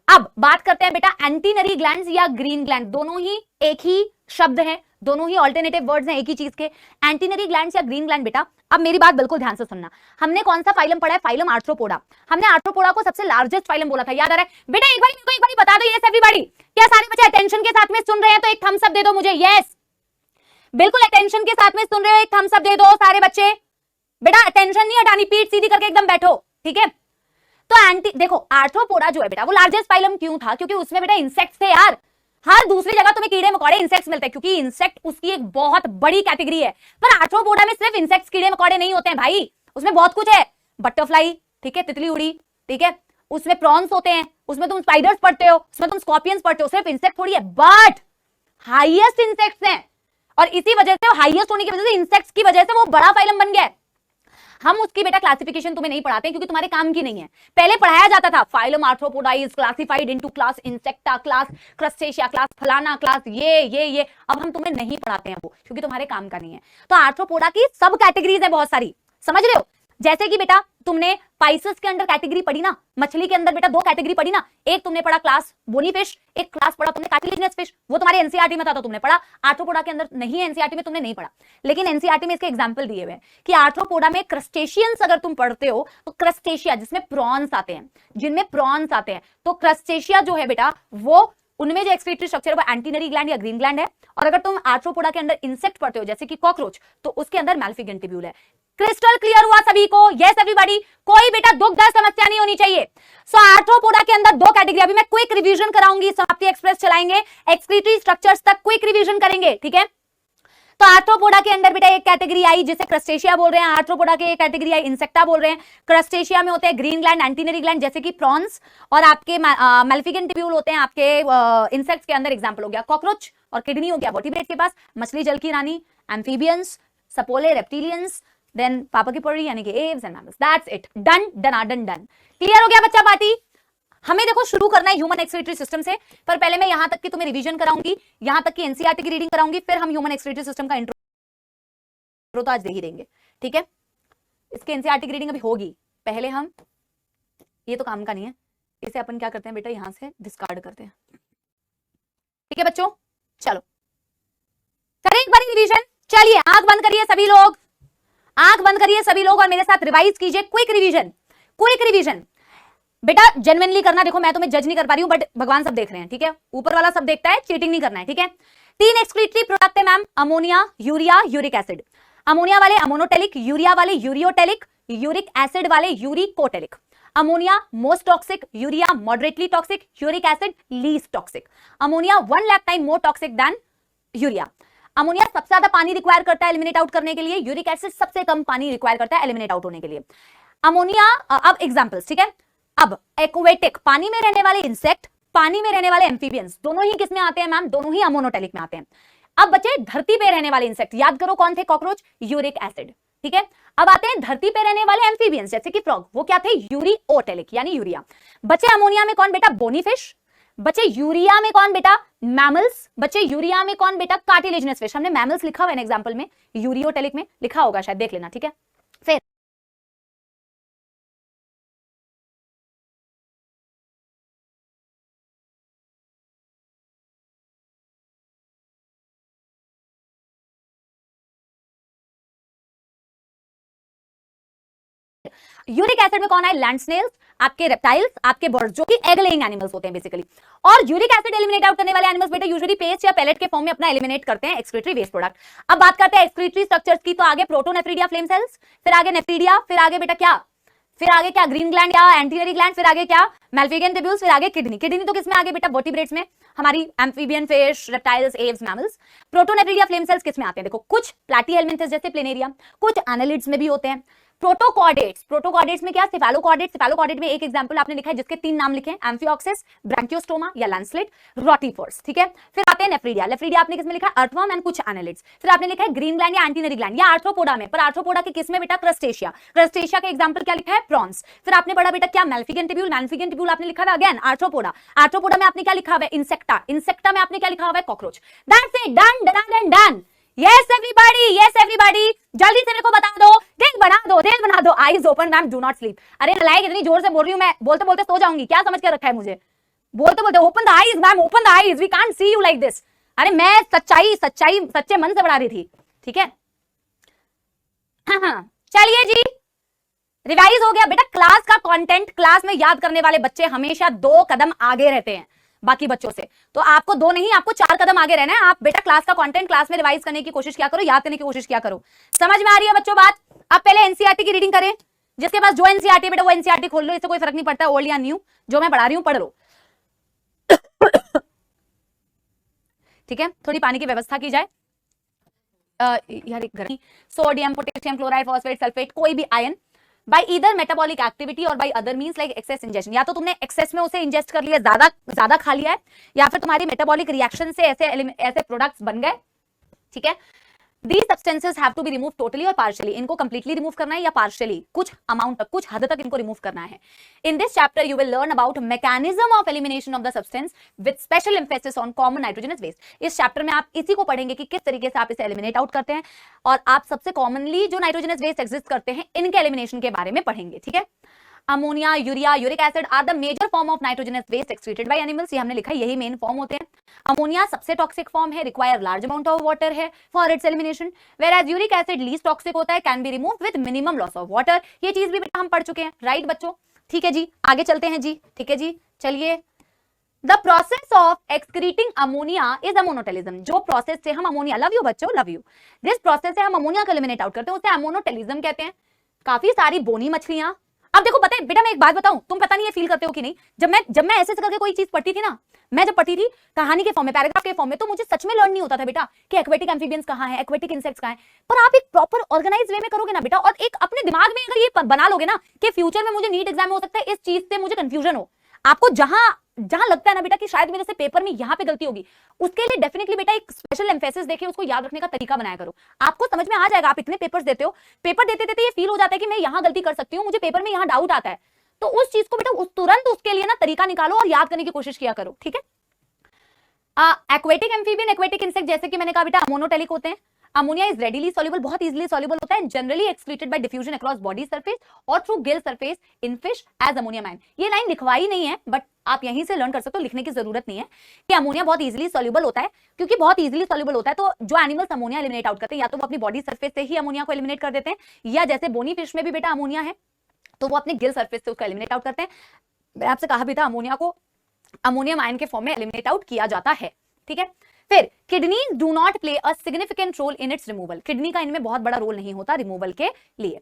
अब बात करते हैं बेटा एंटीनरी ग्लैंड्स या ग्रीन ग्लैंड, दोनों ही एक ही शब्द हैं, दोनों ही ऑल्टरनेटिव वर्ड्स हैं एक ही चीज के, एंटीनरी ग्लैंड्स या ग्रीन ग्लैंड। बेटा अब मेरी बात बिल्कुल ध्यान से सुनना, हमने कौन सा फाइलम पढ़ा है, फाइलम आर्थ्रोपोडा। हमने आर्थ्रोपोडा को सबसे लार्जेस्ट फाइलम बोला था, याद आ रहा है? बेटा एक बार बता दो, यस एवरीबॉडी, क्या सारे बच्चे अटेंशन के साथ में सुन रहे हैं? तो एक थम्स अप दे दो मुझे, यस बिल्कुल अटेंशन के साथ में सुन रहे हो, एक थम्स अप दे दो सारे बच्चे। बेटा अटेंशन नहीं हटानी, पीठ सीधी करके एकदम बैठो, ठीक है? तो देखो आर्थ्रोपोडा जो है बेटा वो लार्जेस्ट फाइलम क्यों था? क्योंकि उसमें बेटा इंसेक्ट्स थे यार। हर दूसरी जगह तुम्हें कीड़े मकोड़े इंसेक्ट्स मिलते हैं, क्योंकि इंसेक्ट उसकी एक बहुत बड़ी कैटेगरी है, पर आर्थ्रोपोडा में सिर्फ इंसेक्ट्स कीड़े मकोड़े नहीं होते हैं भाई, उसमें बहुत कुछ है। बटरफ्लाई, ठीक है, तितली उड़ी, ठीक है, उसमें प्रॉन्स होते हैं, उसमें तुम स्पाइडर्स पढ़ते हो, उसमें तुम स्कॉर्पियंस पढ़ते हो, सिर्फ इंसेक्ट थोड़ी है, बट हाईएस्ट इंसेक्ट्स हैं, और इसी वजह से हाईएस्ट होने की वजह से इंसेक्ट्स की वजह से वो बड़ा फाइलम बन गया है। हम उसकी बेटा क्लासिफिकेशन तुम्हें नहीं पढ़ाते क्योंकि तुम्हारे काम की नहीं है। पहले पढ़ाया जाता था phylum arthropoda is classified into class insecta, class crustacea, class फलाना, क्लास ये। अब हम तुम्हें नहीं पढ़ाते हैं वो, क्योंकि तुम्हारे काम का नहीं है। तो आर्थ्रोपोडा की सब कैटेगरीज है बहुत सारी, समझ रहे हो? जैसे कि बेटा तुमने पाइसेस के अंदर कैटेगरी पढ़ी ना, मछली के अंदर बेटा दो कैटेगरी पढ़ी ना, एक तुमने पढ़ा क्लास बोनी फिश, एक क्लास पढ़ा तुमने कार्टिलेजिनस फिश, वो तुम्हारे एनसीईआरटी में था तो तुमने पढ़ा। आर्थ्रोपोडा के अंदर नहीं है, एनसीईआरटी में तुमने नहीं पढ़ा, लेकिन एनसीईआरटी में इसके एग्जांपल दिए हुए हैं कि आर्थ्रोपोडा में क्रस्टेशियंस अगर तुम पढ़ते हो तो क्रस्टेशिया जिसमें प्रॉन्स आते हैं, जिनमें प्रॉन्स आते हैं, तो क्रस्टेशिया जो है बेटा वो उनमें जो एक्सक्रीटरी स्ट्रक्चर है वो एंटीनरी ग्लैंड या ग्रीन ग्लैंड है। और अगर तुम आर्थ्रोपोडा के अंदर इंसेक्ट पढ़ते हो जैसे कि कॉकरोच, तो उसके अंदर मैल्फिगेंट ट्यूब्यूल है। क्रिस्टल क्लियर हुआ सभी को? यस एवरीबॉडी, कोई बेटा दुख दर्द समस्या नहीं होनी चाहिए। सो आर्थ्रोपोडा के अंदर दो कैटेगरी, अभी मैं क्विक रिवीजन कराऊंगी, समाप्ति एक्सप्रेस चलाएंगे, एक्सक्रीटरी स्ट्रक्चर्स तक क्विक रिवीजन करेंगे, ठीक है? तो आर्थ्रोपोडा के अंदर बेटा एक कैटेगरी आई जिसे क्रस्टेशिया बोल रहे हैं, आर्थ्रोपोडा के एक कैटेगरी आई इंसेक्टा बोल रहे हैं। क्रस्टेशिया में होते हैं ग्रीन ग्लैंड, एंटीनरी ग्लैंड जैसे कि प्रॉन्स, और आपके मैल्फिगेंट ट्यूब्यूल होते हैं आपके इंसेक्ट्स के अंदर, एग्जांपल हो गया कॉकरोच, और किडनी हो गया वर्टिब्रेट के पास, मछली जल की रानी, एम्फीबियंस, सपोले, रेप्टिलियंस, देन पापा की पड़ी यानी कि aves and mammals. That's it, done डनाडन डन। क्लियर हो गया बच्चा पार्टी? हमें देखो शुरू करना है ह्यूमन एक्सक्रीटरी सिस्टम से, पर पहले मैं यहां तक की तुम्हें रिवीजन कराऊंगी, यहां तक की एनसीईआरटी की रीडिंग कराऊंगी, फिर हम ह्यूमन एक्सक्रीटरी सिस्टम का इंट्रो तो आज दे ही देंगे, ठीक है? इसके एनसीईआरटी की रीडिंग अभी होगी, पहले हम, ये तो काम का नहीं है, इसे अपन क्या करते हैं बेटा यहां से डिस्कार्ड करते हैं, ठीक है बच्चों? चलो करें एक बार रिवीजन। चलिए आंख बंद करिए सभी लोग, आंख बंद करिए सभी लोग और मेरे साथ रिवाइज कीजिए। क्विक रिवीजन, क्विक रिवीजन बेटा जेन्युइनली करना। देखो मैं तुम्हें जज नहीं कर पा रही हूं, बट भगवान सब देख रहे हैं, ठीक है? ऊपर वाला सब देखता है, चीटिंग नहीं करना है, ठीक है? 3 एक्सक्रीटरी प्रोडक्ट है ma'am, ammonia, urea, uric acid. Ammonia वाले अमोनोटेलिक, यूरिया वाले यूरियोटेलिक, यूरिक एसिड वाले uricotelic. Ammonia most toxic, urea moderately toxic, uric acid least toxic. Ammonia 1 lakh time more toxic than urea. Ammonia सबसे ज्यादा पानी require करता है eliminate out करने के लिए, यूरिक एसिड सबसे कम पानी रिक्वायर करता है एलिमिनेट आउट होने के लिए। अमोनिया, अब एग्जांपल्स, ठीक है? अब एक्वेटिक पानी में रहने वाले इंसेक्ट, पानी में रहने वाले एम्फीबियंस, दोनों ही किसमें आते हैं मैम? दोनों ही अमोनोटेलिक में आते हैं। अब बचे धरती पे रहने वाले इंसेक्ट, याद करो कौन थे? कॉकरोच, यूरिक एसिड, ठीक है? अब आते हैं धरती पे रहने वाले एम्फीबियंस जैसे कि फ्रॉग, वो क्या थे? यूरिओटेलिक यानी यूरिया। बचे अमोनिया में कौन बेटा? Bony fish. बचे यूरिया में कौन बेटा? मैमल्स। बचे यूरिया में कौन बेटा? Cartilaginous fish. हमने मैमल्स लिखा हुआ है एग्जांपल में, यूरियोटेलिक में लिखा होगा शायद, देख लेना, ठीक है? फिर यूरिक एसिड में कौन है? लैंड स्नेल्स, आपके रेप्टाइल्स, आपके बर्ड्स जो कि एग लेइंग एनिमल्स होते हैं बेसिकली। और यूरिक एसिड एलिमिनेट आउट करने वाले एनिमल्स बेटा यूजुअली पेस्ट या पैलेट के फॉर्म में अपना एलिमिनेट करते हैं एक्सक्रीटरी वेस्ट प्रोडक्ट। अब बात करते हैं एक्सक्रीटरी स्ट्रक्चर्स की, तो आगे प्रोटोनेफ्रीडिया फ्लेम सेल्स, फिर आगे नेफ्रीडिया, फिर आगे बेटा क्या? फिर आगे क्या? ग्रीन ग्लैंड या एंटीनरी ग्लैंड, फिर आगे क्या? मैल्फिगेंट ट्यूब्यूल्स, फिर आगे किडनी। किडनी तो किसमें आगे बेटा? वर्टिब्रेट्स में, हमारी amphibian fish, reptiles, Aves, mammals. Protonephridia flame sales किसमें आते हैं? देखो कुछ प्लैटी हेलमिंथेस जैसे प्लेनेरिया, कुछ एनालिड्स में भी होते हैं, प्रोटोकॉर्डेट्स में क्या, सेफालोकॉर्डेट में एक एग्जांपल आपने लिखा है जिसके 3 नाम लिखे हैं, एम्फिऑक्सिस, ब्रैंकियोस्टोमा या लैंसलेट, रोटिफोर्स, ठीक है। फिर आते हैं नेफ्रीडिया आपने किसमें लिखा है, अर्थवर्म एंड कुछ एनालिड्स। फिर आपने लिखा है ग्रीन ग्लैंड या एंटीनरी ग्लैंड या आर्थ्रोपोडा में, पर आर्थ्रोपोडा के किसमें बेटा, क्रस्टेशिया का एग्जांपल क्या लिखा है, प्रॉन्स। फिर आपने पढ़ा बेटा क्या, मैल्फिगन टिब्यूल आपने लिखा है अगेन आर्थ्रोपोडा में आपने क्या लिखा हुआ है, इंसेक्टा में आपने क्या लिखा हुआ है, cockroach. That's it, done. Yes everybody, जल्दी से मेरे को बता दो, दिल बना दो, eyes open ma'am, do not sleep. अरे नलायक, इतनी जोर से बोल रही हूं मैं, बोलते बोलते सो जाऊंगी, क्या समझ के रखा है मुझे, बोलते बोलते open the eyes ma'am, open the eyes, we can't see you like this. अरे मैं सच्चे मन से पढ़ा रही थी, ठीक है। हाँ, चलिए जी, रिवाइज हो गया बेटा। क्लास का कंटेंट, क्लास में याद करने वाले बच्चे हमेशा 2 कदम आगे रहते हैं बाकी बच्चों से, तो आपको 2 नहीं, आपको 4 कदम आगे रहना है। आप बेटा क्लास का कंटेंट क्लास में रिवाइज करने की कोशिश किया करो, याद करने की कोशिश किया करो। समझ में आ रही है बच्चों बात? अब पहले एनसीईआरटी की रीडिंग करें, जिसके पास जो एनसीईआरटी बेटा वो एनसीईआरटी खोल लो, इससे कोई फर्क नहीं पड़ता ओल्ड या न्यू, जो मैं पढ़ा रही हूं पढ़ लो। ठीक है, थोड़ी पानी की व्यवस्था की जाए यार, sodium, potassium chloride, phosphate, sulphate, कोई भी ion by either metabolic activity और by other means like excess injection, या तो तुमने एक्सेस में उसे इंजेस्ट कर लिया, ज्यादा खा लिया है, या फिर तुम्हारी मेटाबॉलिक रिएक्शन से ऐसे प्रोडक्ट्स बन गए, ठीक है। These substances have to be removed totally or partially. इनको completely remove करना है या partially, कुछ amount तक, कुछ हद तक इनको remove करना है। In this chapter, you will learn about mechanism of elimination of the substance with special emphasis on common nitrogenous waste. इस chapter में आप इसी को पढ़ेंगे कि किस तरीके से आप इसे eliminate out करते हैं, और आप सबसे commonly जो nitrogenous waste exist करते हैं, इनके elimination के बारे में पढ़ेंगे, ठीक है। Ammonia, urea, uric acid are the major form of nitrogenous waste excreted by animals, ये हमने लिखा है, यही मेन फॉर्म होते हैं। अमोनिया सबसे टॉक्सिक फॉर्म है, require large amount of water है for its elimination, where as uric acid least toxic होता है, can be removed with minimum loss of water. ये चीज भी बेटा हम पढ़ चुके हैं, राइट बच्चों, ठीक है जी, आगे चलते हैं जी, ठीक है जी, चलिए। The process of excreting ammonia is ammonotelism, जो प्रोसेस से हम अमोनिया, लव यू बच्चों, लव यू, जिस प्रोसेस से हम अमोनिया को एलिमिनेट आउट करते हैं उसे अमोनोटेलिज्म कहते हैं। काफी सारी बोनी मछलियां, अब देखो पता है बेटा, मैं एक बात बताऊं, तुम पता नहीं ये फील करते हो कि नहीं, जब मैं ऐसे करके कोई चीज पढ़ती थी ना, मैं जब पढ़ती थी कहानी के फॉर्म में, पैराग्राफ के फॉर्म में, तो मुझे सच में लर्न नहीं होता था बेटा कि एक्वेटिक एम्फीबियंस कहां है, एक्वेटिक इंसेक्ट्स कहां है। पर आप एक प्रॉपर ऑर्गेनाइज वे में करोगे ना बेटा, और एक अपने दिमाग में अगर ये बना लोगे ना कि फ्यूचर में मुझे नीट एग्जाम में हो सकता है इस चीज से मुझे कंफ्यूजन हो, आपको जहां लगता है ना बेटा कि शायद मेरे से पेपर में यहां पे गलती होगी, उसके लिए डेफिनेटली बेटा एक स्पेशल एम्फेसिस देके उसको याद रखने का तरीका बनाया करो, आपको समझ में आ जाएगा। आप इतने पेपर्स देते हो, पेपर देते देते ये फील हो जाता है कि मैं यहां गलती कर सकती हूँ, मुझे पेपर में यहां डाउट आता है, तो उस चीज को बेटा तुरंत उसके लिए ना तरीका निकालो और याद करने की कोशिश किया करो, ठीक है। एक्वेटिक एम्फीबियन, एक्वेटिक इंसेक्ट, जैसे कि मैंने कहा बेटा अमोनोटेलिक होते हैं। अमोनिया इज रेडिली सॉल्युबल, बहुत इजीली सॉल्युबल होता है, generally excreted by diffusion across body surface और through gill surface in fish as ammonium ion. ये लाइन लिखवाई नहीं है, बट आप यहीं से लर्न कर सकते हो, लिखने की जरूरत नहीं है कि अमोनिया बहुत इजीली सॉल्युबल होता है, क्योंकि बहुत इजीली सॉल्युबल होता है तो जो एनिमल्स अमोनिया एलिमिनेट आउट करते हैं, या तो वो अपनी बॉडी सरफेस से ही अमोनिया को एलिमिनेट कर देते हैं, या जैसे बोनी फिश में भी बेटा अमोनिया है तो वो अपने गिल सरफेस से उसको एलिमिनेट आउट करते हैं। मैं आपसे कहा भी था अमोनिया को अमोनियम आयन के फॉर्म में एलिमिनेट आउट किया जाता है, ठीक है। फिर kidneys do not play a significant role in its removal, kidney का इनमें बहुत बड़ा रोल नहीं होता रिमूवल के लिए।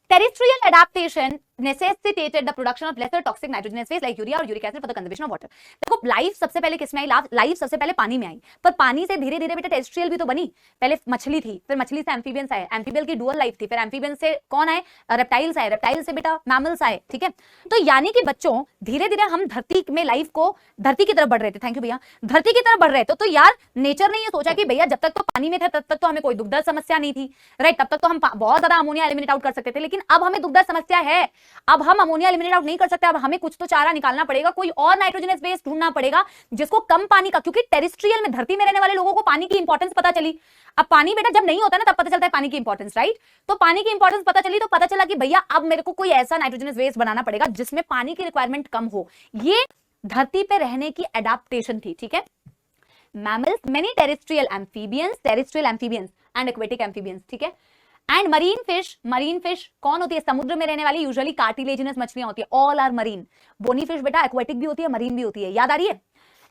Terrestrial adaptation necessitated the production of lesser toxic nitrogenous waste like urea or uric acid for the conservation of water. देखो life सबसे पहले किसमें आई, लाइफ सबसे पहले पानी में आई, पर पानी से धीरे धीरे बेटा टेरेस्ट्रियल भी तो बनी। पहले मछली थी, फिर मछली से एम्फीबियंस आए, एम्फीबियल की डुअल लाइफ थी, फिर एम्फीबियंस से कौन आए, रेप्टाइल्स आए, रेप्टाइल से बेटा मैमल्स आए, ठीक है। तो यानी कि बच्चों धीरे धीरे हम धरती में लाइफ को, धरती की तरफ बढ़ रहे थे, थैंक यू भैया, धरती की तरफ बढ़ रहे थे। तो यार नेचर ने ये सोचा कि भैया जब तक तो पानी में थे तब तक तो हमें कोई दुग्ध समस्या नहीं थी, राइट, तब तक तो हम बहुत ज्यादा अमोनिया एलिमिनेट आउट कर सकते थे, लेकिन अब हमें दुग्ध समस्या है, अब हम अमोनिया एलिमिनेट आउट नहीं कर सकते, अब हमें कुछ तो चारा निकालना पड़ेगा, कोई और नाइट्रोजनस वेस्ट ढूंढना पड़ेगा जिसको कम पानी का, क्योंकि टेरेस्ट्रियल में धरती में रहने वाले लोगों को पानी की इंपॉर्टेंस पता चली। अब पानी बेटा जब नहीं होता ना तब पता चलता है पानी की इंपॉर्टेंस, राइट। तो पानी की इंपॉर्टेंस पता चली तो पता चला कि भैया अब मेरे को कोई ऐसा नाइट्रोजनस वेस्ट बनाना पड़ेगा जिसमें पानी की रिक्वायरमेंट कम हो। ये धरती पे रहने की एडाप्टेशन थी, ठीक है। Mammals, many terrestrial amphibians and aquatic amphibians, ठीक है। एंड मरीन फिश कौन होती है, समुद्र में रहने वाली यूजुअली कार्टिलेजिनस मछलियां होती है, all are marine. Bony fish बेटा एक्वेटिक भी होती है, मरीन भी होती है, याद आ रही है।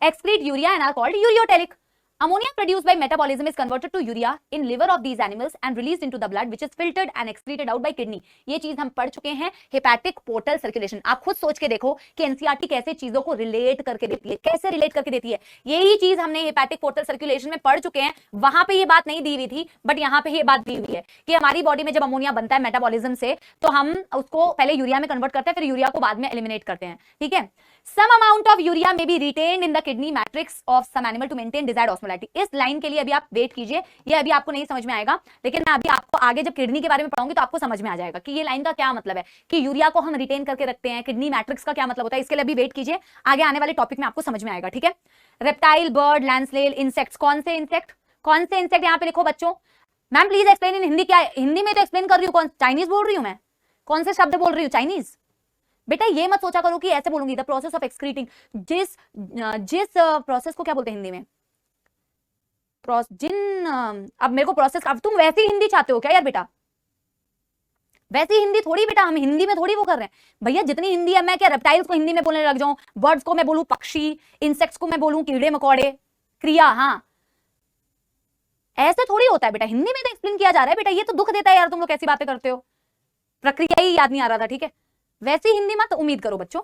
Excrete urea and are called ureotelic. Ammonia produced by metabolism is converted to urea in liver of these animals and released into the blood, which is filtered and excreted out by kidney. ये चीज हम पढ़ चुके हैं, hepatic portal circulation. आप खुद सोच के देखो कि एनसीईआरटी कैसे चीजों को रिलेट करके देती है, कैसे रिलेट करके देती है। यही चीज हमने हेपेटिक पोर्टल सर्कुलेशन में पढ़ चुके हैं, वहां पे ये बात नहीं दी हुई थी, बट यहाँ पे ये बात दी हुई है कि हमारी बॉडी में जब अमोनिया बनता है मेटाबॉलिज्म से, तो हम उसको पहले यूरिया में कन्वर्ट करते हैं, फिर यूरिया को बाद में एलिमिनेट करते हैं, ठीक है। Some amount of urea may be retained in the kidney matrix of some animal to maintain desired osmolality. इस लाइन के लिए अभी आप वेट कीजिए, ये अभी आपको नहीं समझ में आएगा, लेकिन मैं अभी आपको आगे जब किडनी के बारे में पढ़ाऊंगी तो आपको समझ में आ जाएगा कि ये लाइन का क्या मतलब है, कि यूरिया को हम रिटेन करके रखते हैं, किडनी मैट्रिक्स का क्या मतलब होता है। इसके लिए अभी वेट कीजिए, आगे आने वाले टॉपिक में आपको समझ में आएगा, ठीक है। Reptile, bird, land snail, insects, कौन से इंसेक्ट यहाँ पे लिखो बच्चों। Ma'am please explain in Hindi. क्या हिंदी में तो एक्सप्लेन कर रही हूँ, कौन चाइनीज बोल रही हूँ मैं, कौन से शब्द बोल रही हूँ, चाइनीज। बेटा ये मत सोचा करो कि ऐसे बोलूंगी, द प्रोसेस ऑफ एक्सक्रीटिंग, जिस प्रोसेस को क्या बोलते हैं हिंदी में, अब मेरे को प्रोसेस, अब तुम वैसी हिंदी चाहते हो क्या यार बेटा, वैसी हिंदी थोड़ी बेटा, हम हिंदी में थोड़ी वो कर रहे हैं भैया। जितनी हिंदी है, मैं क्या रेप्टाइल्स को हिंदी में बोलने लग जाऊं, बर्ड्स को मैं बोलूं पक्षी, इंसेक्ट्स को मैं बोलूं कीड़े मकोड़े, क्रिया, हाँ ऐसे थोड़ी होता है बेटा, हिंदी में तो एक्सप्लेन किया जा रहा है बेटा। ये तो दुख देता है यार, तुम लोग कैसी बातें करते हो, प्रक्रिया ही याद नहीं आ रहा था, ठीक है। वैसी हिंदी मत उम्मीद करो बच्चों।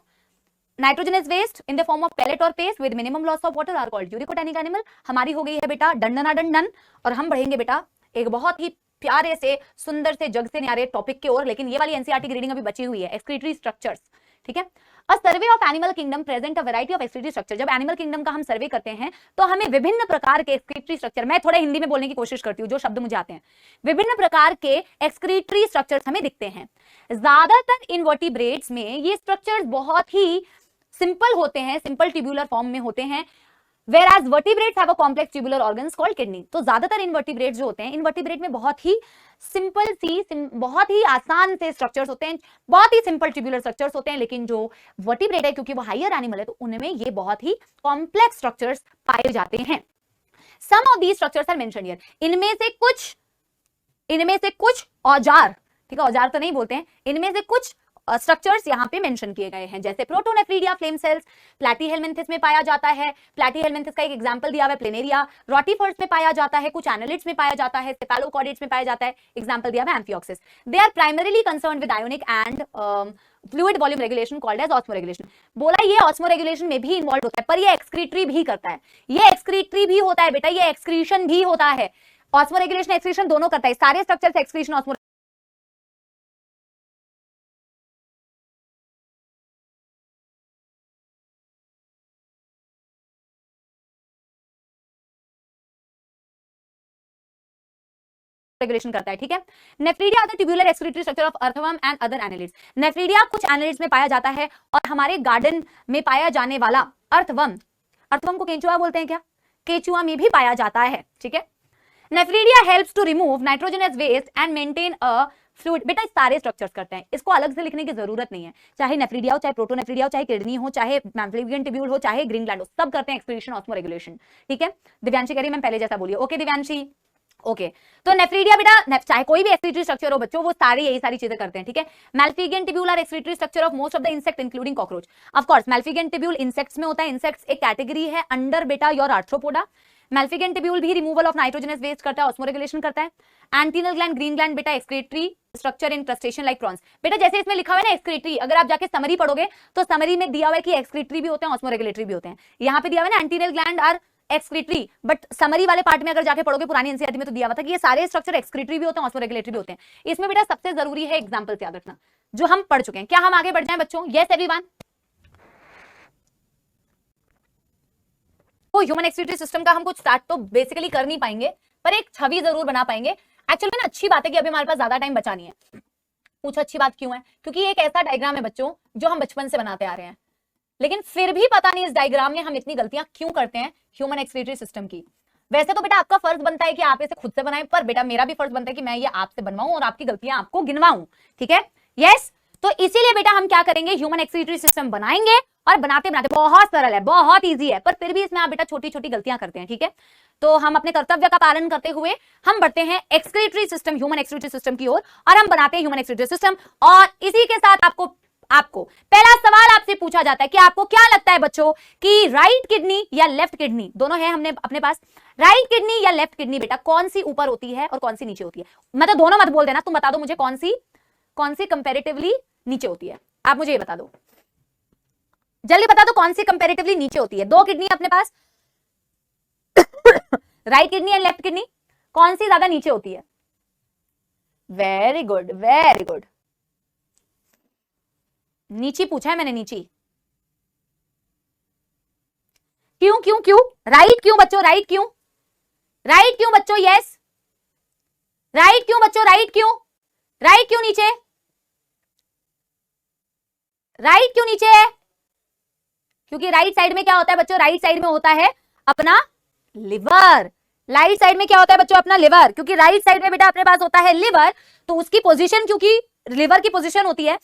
Nitrogenous waste in the form of pellet और paste with minimum loss of water are called uricotelic animal. हमारी हो गई है बेटा डंडन, और हम बढ़ेंगे बेटा एक बहुत ही प्यारे से, सुंदर से, जग से न्यारे टॉपिक की ओर, लेकिन ये वाली एनसीईआरटी की रीडिंग अभी बची हुई है, एक्सक्रीटरी स्ट्रक्चर्स, ठीक है। A survey of animal kingdom present a variety of excretory structure. जब एनिमल किंगडम का हम सर्वे करते हैं तो हमें विभिन्न प्रकार के एक्सक्रीटरी स्ट्रक्चर, मैं थोड़े हिंदी में बोलने की कोशिश करती हूँ जो शब्द मुझे आते हैं, विभिन्न प्रकार के एक्सक्रीटरी स्ट्रक्चर्स हमें दिखते हैं। ज्यादातर इनवर्टिब्रेट्स में ये स्ट्रक्चर्स बहुत ही सिंपल होते हैं, सिंपल ट्यूबुलर फॉर्म में होते हैं, whereas vertebrates have a complex tubular organs called kidney। तो ज्यादातर इनवर्टिब्रेट जो होते हैं, इनवर्टिब्रेट में बहुत ही सिंपल बहुत ही आसान से स्ट्रक्चर्स होते हैं, बहुत ही सिंपल ट्यूबुलर स्ट्रक्चर्स होते हैं, लेकिन जो वर्टिब्रेट है क्योंकि वो हायर एनिमल है तो उनमें ये बहुत ही कॉम्प्लेक्स स्ट्रक्चर्स पाए जाते हैं। Some of these structures are mentioned here. इनमें से कुछ औजार, ठीक है, औजार तो नहीं बोलते हैं, इनमें से कुछ स्ट्रक्चर्स यहाँ पे मेंशन किए गए हैं, जैसे प्रोटोनेफ्रीडिया फ्लेम सेल्स प्लैटीहेलमिन्थिस में पाया जाता है। प्लैटीहेलमिन्थिस का एक एग्जांपल दिया हुआ है प्लेनेरिया। रोटिफर्स में पाया जाता है, कुछ एनालिड्स में पाया जाता है, सेफेलोकॉर्डेट्स में पाया जाता है, एग्जांपल दिया हुआ है amphioxus. They are primarily concerned with ionic and fluid volume regulation called as osmoregulation. बोला ये ऑस्मोरेगुलेशन में भी इन्वॉल्व होता है, पर ये एक्सक्रीटरी भी करता है, ये एक्सक्रीटरी भी होता है बेटा, ये एक्सक्रीशन भी होता है। ऑस्मोरेगुलेशन एक्सक्रीशन दोनों करता है, सारे स्ट्रक्चर एक्सक्रीशन ऑस्मो रेगुलेशन करता है, ठीक है। Nephridia are the tubular excretory structure of earthworm and other annelids. Nephridia कुछ एनालिड्स में पाया जाता है, और हमारे गार्डन में पाया जाने वाला अर्थवर्म को केंचुआ बोलते हैं क्या, केंचुआ में भी पाया जाता है, ठीक है। Nephridia helps to remove nitrogenous waste and maintain a fluid. बेटा सारे स्ट्रक्चर्स करते हैं, इसको अलग से लिखने की जरूरत नहीं है, चाहे नेफ्रीडिया हो, चाहे प्रोटोनेफ्रीडिया हो, चाहे किडनी हो, चाहे मैम्फिलियन ट्यूब्यूल हो, चाहे ग्रीन ग्लैंड हो, सब करते हैं एक्सक्रीशन ऑस्मोरेगुलेशन, ठीक है। दिव्यांशी कह रही मैं पहले जैसा बोलिए, ओके दिव्यांशी, ओके। तो नेफ्रीडिया बेटा चाहे कोई भी एक्सक्रीटरी स्ट्रक्चर हो बच्चों, वो यही सारी चीजें करते हैं, ठीक है। Malpighian tubule are excretory structure of most of the insect including cockroach. Of course malpighian tubule insects में होता है, इंसेक्ट्स एक कैटेगरी है अंडर बेटा योर आर्थ्रोपोडा। मैल्फिगियन ट्यूब्यूल भी रिमूवल ऑफ नाइट्रोजनस वेस्ट करता है, ऑस्मोरेगुलेशन करता है। एंटीनल ग्लैंड, ग्रीन ग्लैंड बेटा excretory structure in crustacean like prawns. बेटा जैसे इसमें लिखा हुआ है ना एक्सक्रीटरी, अगर आप जाके समरी पढ़ोगे तो समरी में दिया हुआ है कि एक्सक्रीटरी भी होते हैं, ऑस्मोरेगुलेटरी भी होते हैं। यहाँ पे दिया हुआ है ना antennal gland are excretory, but summary वाले पार्ट में अगर जाके पढ़ोगे पुरानी एनसीईआरटी में तो दिया हुआ था कि ये सारे स्ट्रक्चर एक्सक्रीटरी भी होते हैं, ऑस्मोरेगुलेटरी भी होते हैं। इसमें बेटा सबसे जरूरी है एग्जांपल्स याद रखना जो हम पढ़ चुके हैं। क्या हम आगे बढ़ जाएं बच्चों? Yes everyone. तो ह्यूमन एक्सक्रीटरी सिस्टम का हम कुछ स्टार्ट तो बेसिकली कर नहीं पाएंगे, पर एक छवि जरूर बना पाएंगे। एक्चुअली ना अच्छी बात है कि अभी हमारे पास ज्यादा टाइम बचा नहीं है। पूछो अच्छी बात क्यों है? क्योंकि ये एक ऐसा डायग्राम है बच्चों जो हम बचपन से बनाते आ रहे हैं, लेकिन फिर भी पता नहीं इस डायग्राम में हम इतनी गलतियां क्यों करते हैं ह्यूमन एक्सक्रीटरी सिस्टम की। वैसे तो बेटा आपका फर्ज बनता है कि आप इसे खुद से बनाएं, पर बेटा मेरा भी फर्ज बनता है कि मैं ये आपसे बनवाऊं और आपकी गलतियां आपको गिनवाऊं, ठीक है। यस, तो इसीलिए बेटा हम क्या करेंगे, ह्यूमन एक्सक्रीटरी सिस्टम बनाएंगे, और बनाते बनाते बहुत सरल है, बहुत ईजी है, पर फिर भी इसमें आप बेटा छोटी छोटी गलतियां करते हैं, ठीक है। तो हम अपने कर्तव्य का पालन करते हुए हम बढ़ते हैं excretory system, human excretory system की ओर, और हम बनाते हैं ह्यूमन एक्सक्रीटरी सिस्टम। और इसी के साथ आपको आपको पहला सवाल आपसे पूछा जाता है कि आपको क्या लगता है बच्चों कि राइट किडनी या लेफ्ट किडनी, दोनों है हमने अपने पास, राइट किडनी या लेफ्ट किडनी बेटा कौन सी ऊपर होती है और कौन सी नीचे होती है? मतलब दोनों मत बोल देना, तुम बता दो मुझे कौन सी कंपैरेटिवली नीचे होती है। आप मुझे ये बता दो, जल्दी बता दो कौन सी कंपैरेटिवली नीचे होती है। दो किडनी अपने पास, राइट किडनी या लेफ्ट किडनी, कौन सी ज्यादा नीचे होती है? वेरी गुड वेरी गुड, नीची पूछा है मैंने, नीची। क्यों क्यों क्यों राइट क्यों बच्चों, राइट क्यों, राइट क्यों बच्चों? यस राइट क्यों बच्चों, राइट क्यों, राइट क्यों नीचे, राइट क्यों नीचे है? क्योंकि राइट साइड में क्या होता है बच्चों, राइट साइड में होता है अपना लिवर। राइट साइड में क्या होता है बच्चों, अपना लिवर। क्योंकि राइट साइड में बेटा अपने पास होता है लिवर, तो उसकी पोजीशन, क्योंकि लिवर की पोजीशन होती है,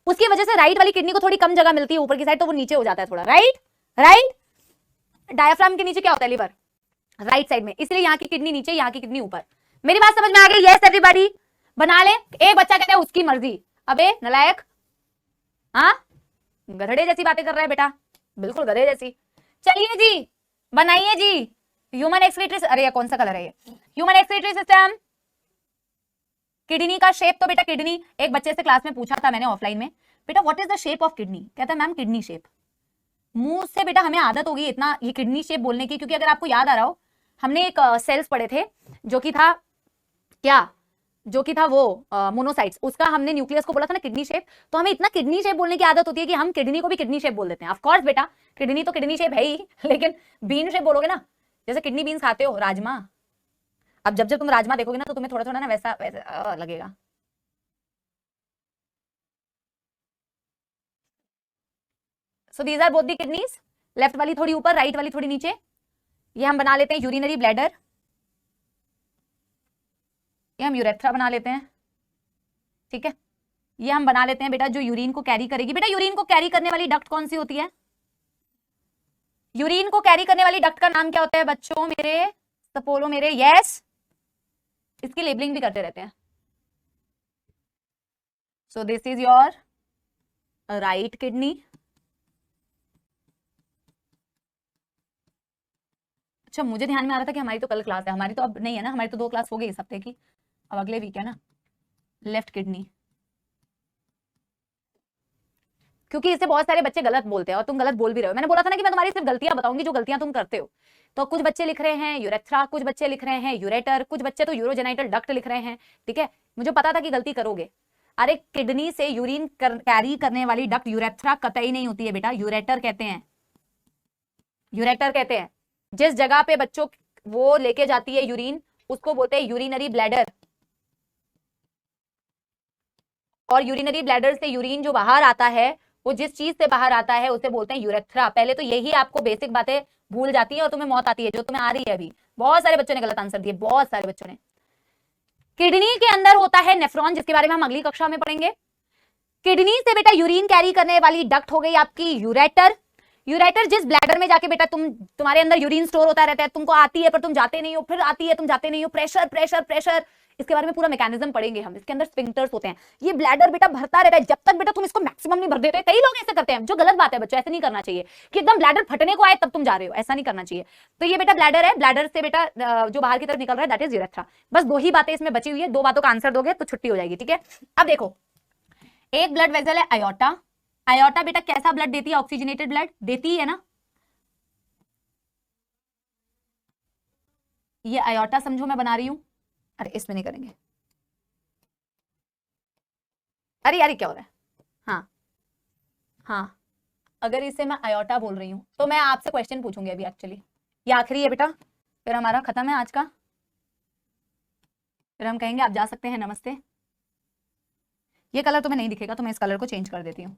उसकी वजह से राइट वाली किडनी को थोड़ी कम जगह मिलती है ऊपर की साइड, तो वो नीचे हो जाता है थोड़ा। राइट राइट, डायफ्राम के नीचे क्या होता है, लिवर, राइट साइड में, इसलिए यहाँ की किडनी नीचे, यहाँ की किडनी ऊपर। मेरी बात समझ में आ गई? यस एवरीबॉडी, बना ले। एक बच्चा कहता है उसकी मर्जी, अबे नलायक, हाँ गधड़े जैसी बातें कर रहा है बेटा, बिल्कुल गधे जैसी। चलिए जी बनाइए जी, ह्यूमन एक्सक्रीटरी, अरे कौन सा कलर है ये, ह्यूमन एक्सक्रीटरी सिस्टम। किडनी का शेप, तो बेटा किडनी, एक बच्चे से क्लास में पूछा था मैंने ऑफलाइन में, बेटा what is the shape of kidney? कहता है मैम किडनी शेप। मुंह से बेटा हमें आदत होगी इतना ये किडनी शेप बोलने की, क्योंकि अगर आपको याद आ रहा हो हमने एक सेल्स पढ़े थे जो कि था क्या, जो कि था वो मोनोसाइट्स, उसका हमने न्यूक्लियस को बोला था ना किडनी शेप, तो हमें इतना किडनी शेप बोलने की आदत होती है कि हम किडनी को भी किडनी शेप बोल देते हैं। ऑफ कोर्स बेटा किडनी तो किडनी शेप है ही, लेकिन बीन शेप बोलोगे ना, जैसे किडनी बीन्स खाते हो, राजमा, अब जब जब तुम राजमा देखोगे ना तो तुम्हें थोड़ा थोड़ा ना वैसा वैसा लगेगा। So these are both the kidneys, left वाली थोड़ी ऊपर, राइट वाली थोड़ी नीचे। ये हम बना लेते हैं यूरिनरी ब्लैडर, ये हम यूरेथ्रा बना लेते हैं, ठीक है। ये हम बना लेते हैं बेटा जो यूरिन को कैरी करेगी। बेटा यूरिन को कैरी करने वाली डक्ट कौन सी होती है? यूरिन को कैरी करने वाली डक्ट का नाम क्या होता है बच्चों मेरे, सपोलो मेरे? यस, इसकी लेबलिंग भी करते रहते हैं। सो this is your right kidney. अच्छा मुझे ध्यान में आ रहा था कि हमारी तो कल क्लास है, हमारी तो अब नहीं है ना, हमारी तो 2 क्लास हो गई इस हफ्ते की, अब अगले वीक है ना। लेफ्ट किडनी, क्योंकि इससे बहुत सारे बच्चे गलत बोलते हैं और तुम गलत बोल भी रहे हो। मैंने बोला था ना कि मैं तुम्हारी सिर्फ गलतियां बताऊंगी जो गलतियां तुम करते हो। तो कुछ बच्चे लिख रहे हैं यूरेथ्रा, कुछ बच्चे लिख रहे हैं यूरेटर, कुछ बच्चे तो यूरोजेनाइटल डक्ट लिख रहे हैं, ठीक है। मुझे पता था कि गलती करोगे। अरे किडनी से यूरिन कैरी करने वाली डक्ट यूरेथ्रा कतई नहीं होती है बेटा, यूरेटर कहते हैं, यूरेटर कहते हैं। जिस जगह पे बच्चों वो लेके जाती है यूरिन उसको बोलते हैं यूरिनरी ब्लैडर, और यूरिनरी ब्लैडर से यूरिन जो बाहर आता है वो जिस चीज से बाहर आता है उसे बोलते हैं यूरेथ्रा। पहले तो यही आपको बेसिक बातें भूल जाती है और तुम्हें मौत आती है जो तुम्हें आ रही है अभी। बहुत सारे बच्चों ने गलत आंसर दिए, बहुत सारे बच्चों ने। किडनी के अंदर होता है नेफ्रॉन, जिसके बारे में हम अगली कक्षा में पढ़ेंगे। किडनी से बेटा यूरिन कैरी करने वाली डक्ट हो गई आपकी यूरेटर। यूरेटर जिस ब्लैडर में जाके बेटा तुम्हारे अंदर यूरिन स्टोर होता रहता है, तुमको आती है पर तुम जाते नहीं हो, फिर आती है तुम जाते नहीं हो, प्रेशर प्रेशर प्रेशर, इसके बारे में पूरा मैकेनिज्म पढ़ेंगे हम। इसके अंदर स्फिंक्टर्स होते हैं, ये ब्लैडर बेटा भरता रहता है जब तक बेटा तुम इसको मैक्सिमम नहीं भर देते। कई लोग ऐसे करते हैं जो गलत बात है बच्चों, ऐसे नहीं करना चाहिए कि एकदम ब्लैडर फटने को आए तब तुम जा रहे हो, ऐसा नहीं करना चाहिए। तो ये बेटा ब्लैडर है, ब्लैडर से बेटा जो बाहर की तरफ निकल रहा है दैट इज यूरेथ्रा। बस 2 ही बातें इसमें बची हुई है, 2 बातों का आंसर दोगे तो छुट्टी हो जाएगी, ठीक है। अब देखो एक ब्लड वेसल है आयोटा। आयोटा बेटा कैसा ब्लड देती है? ऑक्सीजनेटेड ब्लड देती है ना। ये आयोटा समझो मैं बना रही हूं, अरे इसमें नहीं करेंगे, अरे यार क्या हो रहा है। हाँ हाँ, अगर इसे मैं आयोटा बोल रही हूं तो मैं आपसे क्वेश्चन पूछूंगी अभी, एक्चुअली ये आखिरी है बेटा, फिर हमारा खत्म है आज का, फिर हम कहेंगे आप जा सकते हैं, नमस्ते। ये कलर तुम्हें नहीं दिखेगा तो मैं इस कलर को चेंज कर देती हूँ,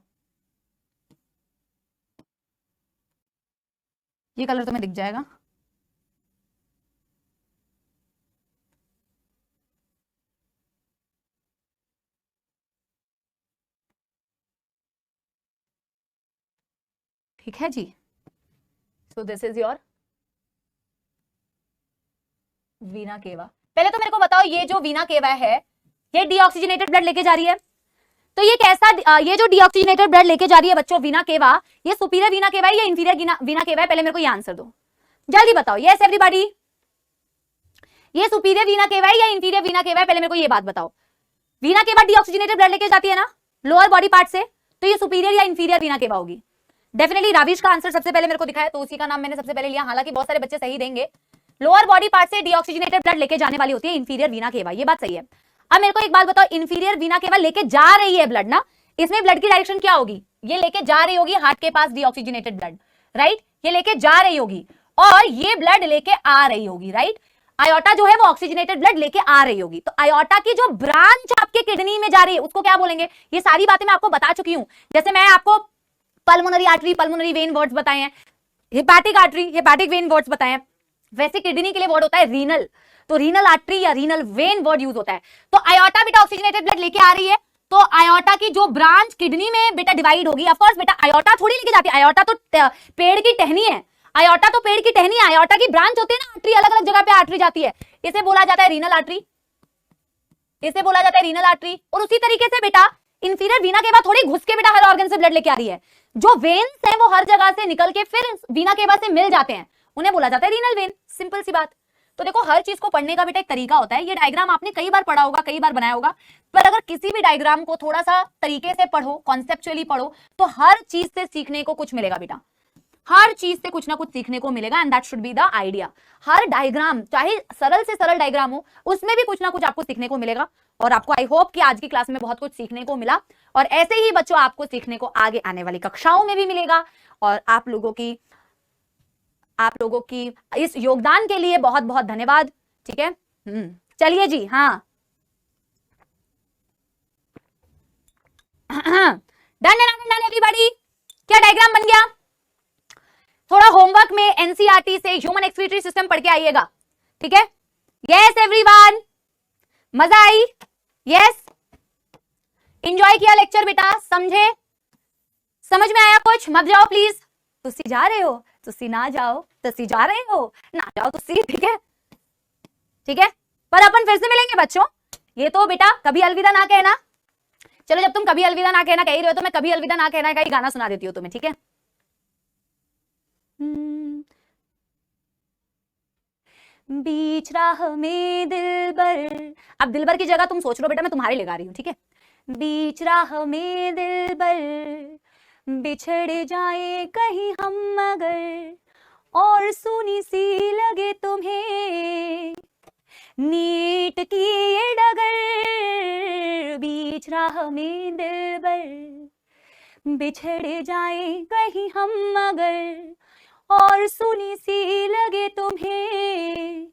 ये कलर तुम्हें दिख जाएगा। ठीक है जी। सो दिस इज योर वीना केवा। पहले तो मेरे को बताओ ये जो वीना केवा है ये डीऑक्सीजनेटेड ब्लड लेके जा रही है, तो ये कैसा, ये जो डीऑक्सीजनेटेड ब्लड लेके जा रही है बच्चों वीना केवा, ये सुपीरियर वीना केवा है या इंफीरियर वीना केवा है? पहले मेरे को ये आंसर दो, जल्दी बताओ। यस एवरीबॉडी, ये सुपीरियर वीना केवा है या इंफीरियर वीना केवा है? पहले मेरे को ये बात बताओ। वीना केवा डीऑक्सीजनेटेड ब्लड लेके जाती है ना लोअर बॉडी पार्ट से, तो ये सुपीरियर या इंफीरियर वीना केवा होगी? डेफिनेटली राविश का आंसर सबसे पहले मेरे को दिखाया, तो उसी का नाम मैंने सबसे पहले लिया। हालांकि बहुत सारे बच्चे सही देंगे, लोअर बॉडी पार्ट से डीऑक्सीजनेटेड ब्लड लेके जाने वाली होती है इंफीरियर वीना केवा, ये बात सही है। अब मेरे को एक बात बताओ, इंफीरियर वीना केवा लेके जा रही है ब्लड ना, इसमें ब्लड की डायरेक्शन क्या होगी? ये लेके जा रही होगी हार्ट के पास डीऑक्सीजनेटेड ब्लड, राइट? ये लेके जा रही होगी और ये ब्लड लेके आ रही होगी, राइट? आयोटा जो है वो ऑक्सीजनेटेड ब्लड लेके आ रही होगी। तो आयोटा की जो ब्रांच आपके किडनी में जा रही है उसको क्या बोलेंगे? ये सारी बातें मैं आपको बता चुकी हूं। जैसे मैं आपको pulmonary artery, pulmonary vein words बताए हैं, hepatic artery, hepatic when words बताए हैं, वैसे किडनी के लिए वर्ड होता है रीनल, तो रीनल आर्टरी या रीनल वेन वर्ड यूज होता है। तो आयोटा बेटा ऑक्सीजनेटेड ब्लड लेके आ रही है, तो आयोटा की जो ब्रांच किडनी में बेटा डिवाइड होगी। ऑफ कोर्स बेटा आयोटा थोड़ी लेके जाती है, आयोटा तो पेड़ की टहनी है, आयोटा तो पेड़ की टहनी है, आयोटा की ब्रांच होती है ना, आर्टरी अलग अलग जगह पे आर्टरी जाती है, इसे बोला जाता है रीनल आर्टरी, इसे बोला जाता है रीनल आर्टरी। और उसी तरीके से बेटा इंफीरियर वीना केवा थोड़ी घुस के बेटा हर ऑर्गन से ब्लड लेके आ रही है, जो वेन्स हैं वो हर जगह से निकल के फिर वीना केवा से मिल जाते हैं, उन्हें बोला जाता है रीनल वेन। सिंपल सी बात। तो देखो हर चीज को पढ़ने का बेटा एक तरीका होता है। ये डायग्राम आपने कई बार पढ़ा होगा, कई बार बनाया होगा, पर अगर किसी भी डायग्राम को थोड़ा सा तरीके से पढ़ो, कॉन्सेप्चुअली पढ़ो, तो हर चीज से सीखने को कुछ मिलेगा बेटा, हर चीज से कुछ ना कुछ सीखने को मिलेगा। And that should be the idea. Her diagram चाहे सरल से सरल डायग्राम हो, उसमें भी कुछ ना कुछ आपको सीखने को मिलेगा। और आपको आई होप कि आज की क्लास में बहुत कुछ सीखने को मिला, और ऐसे ही बच्चों आपको सीखने को आगे आने वाली कक्षाओं में भी मिलेगा। और आप लोगों की इस योगदान के लिए बहुत बहुत धन्यवाद। ठीक है, चलिए जी, हाँ डन एवरीबॉडी। क्या डायग्राम बन गया? थोड़ा होमवर्क में एनसीईआरटी से ह्यूमन एक्सक्रीटरी सिस्टम पढ़ के आइएगा, ठीक है? यस एवरीवन, मजा आई? यस, एंजॉय किया लेक्चर बेटा? समझे, समझ में आया कुछ? मत जाओ प्लीज, तुसी जा रहे हो, तुसी ना जाओ, तुसी जा रहे हो ना जाओ तुसी, ठीक है? ठीक है, पर अपन फिर से मिलेंगे बच्चों। ये तो बेटा कभी अलविदा ना कहना। चलो जब तुम कभी अलविदा ना कहना कह ही रहे हो, तो मैं कभी अलविदा ना कहना का ही गाना सुना देती हूँ तुम्हें, ठीक है? बीच राह में दिलबर, अब दिलबर की जगह तुम सोच लो बेटा, मैं तुम्हारे लिए गा रही हूँ, ठीक है? बीच राह में दिलबर बिछड़ जाए कहीं हम मगर, और सुनी सी लगे तुम्हें नीट की ये डगर। बीच राह में दिलबर बिछड़ जाए कहीं हम मगर, और सुनी सी लगे तुम्हें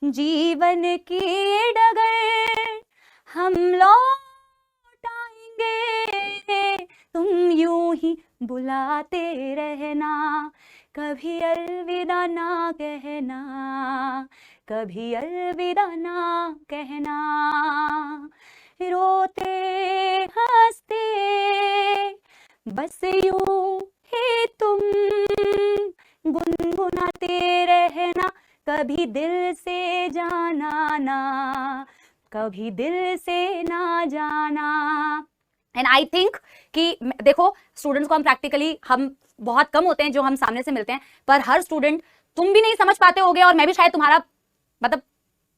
जीवन की ये डगर। हम लौट आएंगे, तुम यूं ही बुलाते रहना, कभी अलविदा ना कहना, कभी अलविदा ना कहना। रोते हंसते बस यूं ही तुम गुनगुनाते रहना, कभी दिल से जाना ना, कभी दिल से ना जाना। एंड आई थिंक कि देखो स्टूडेंट्स को हम प्रैक्टिकली हम बहुत कम होते हैं जो हम सामने से मिलते हैं, पर हर स्टूडेंट तुम भी नहीं समझ पाते होगे, और मैं भी शायद तुम्हारा मतलब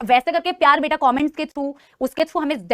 वैसे करके प्यार बेटा कमेंट्स के थ्रू, उसके थ्रू हमें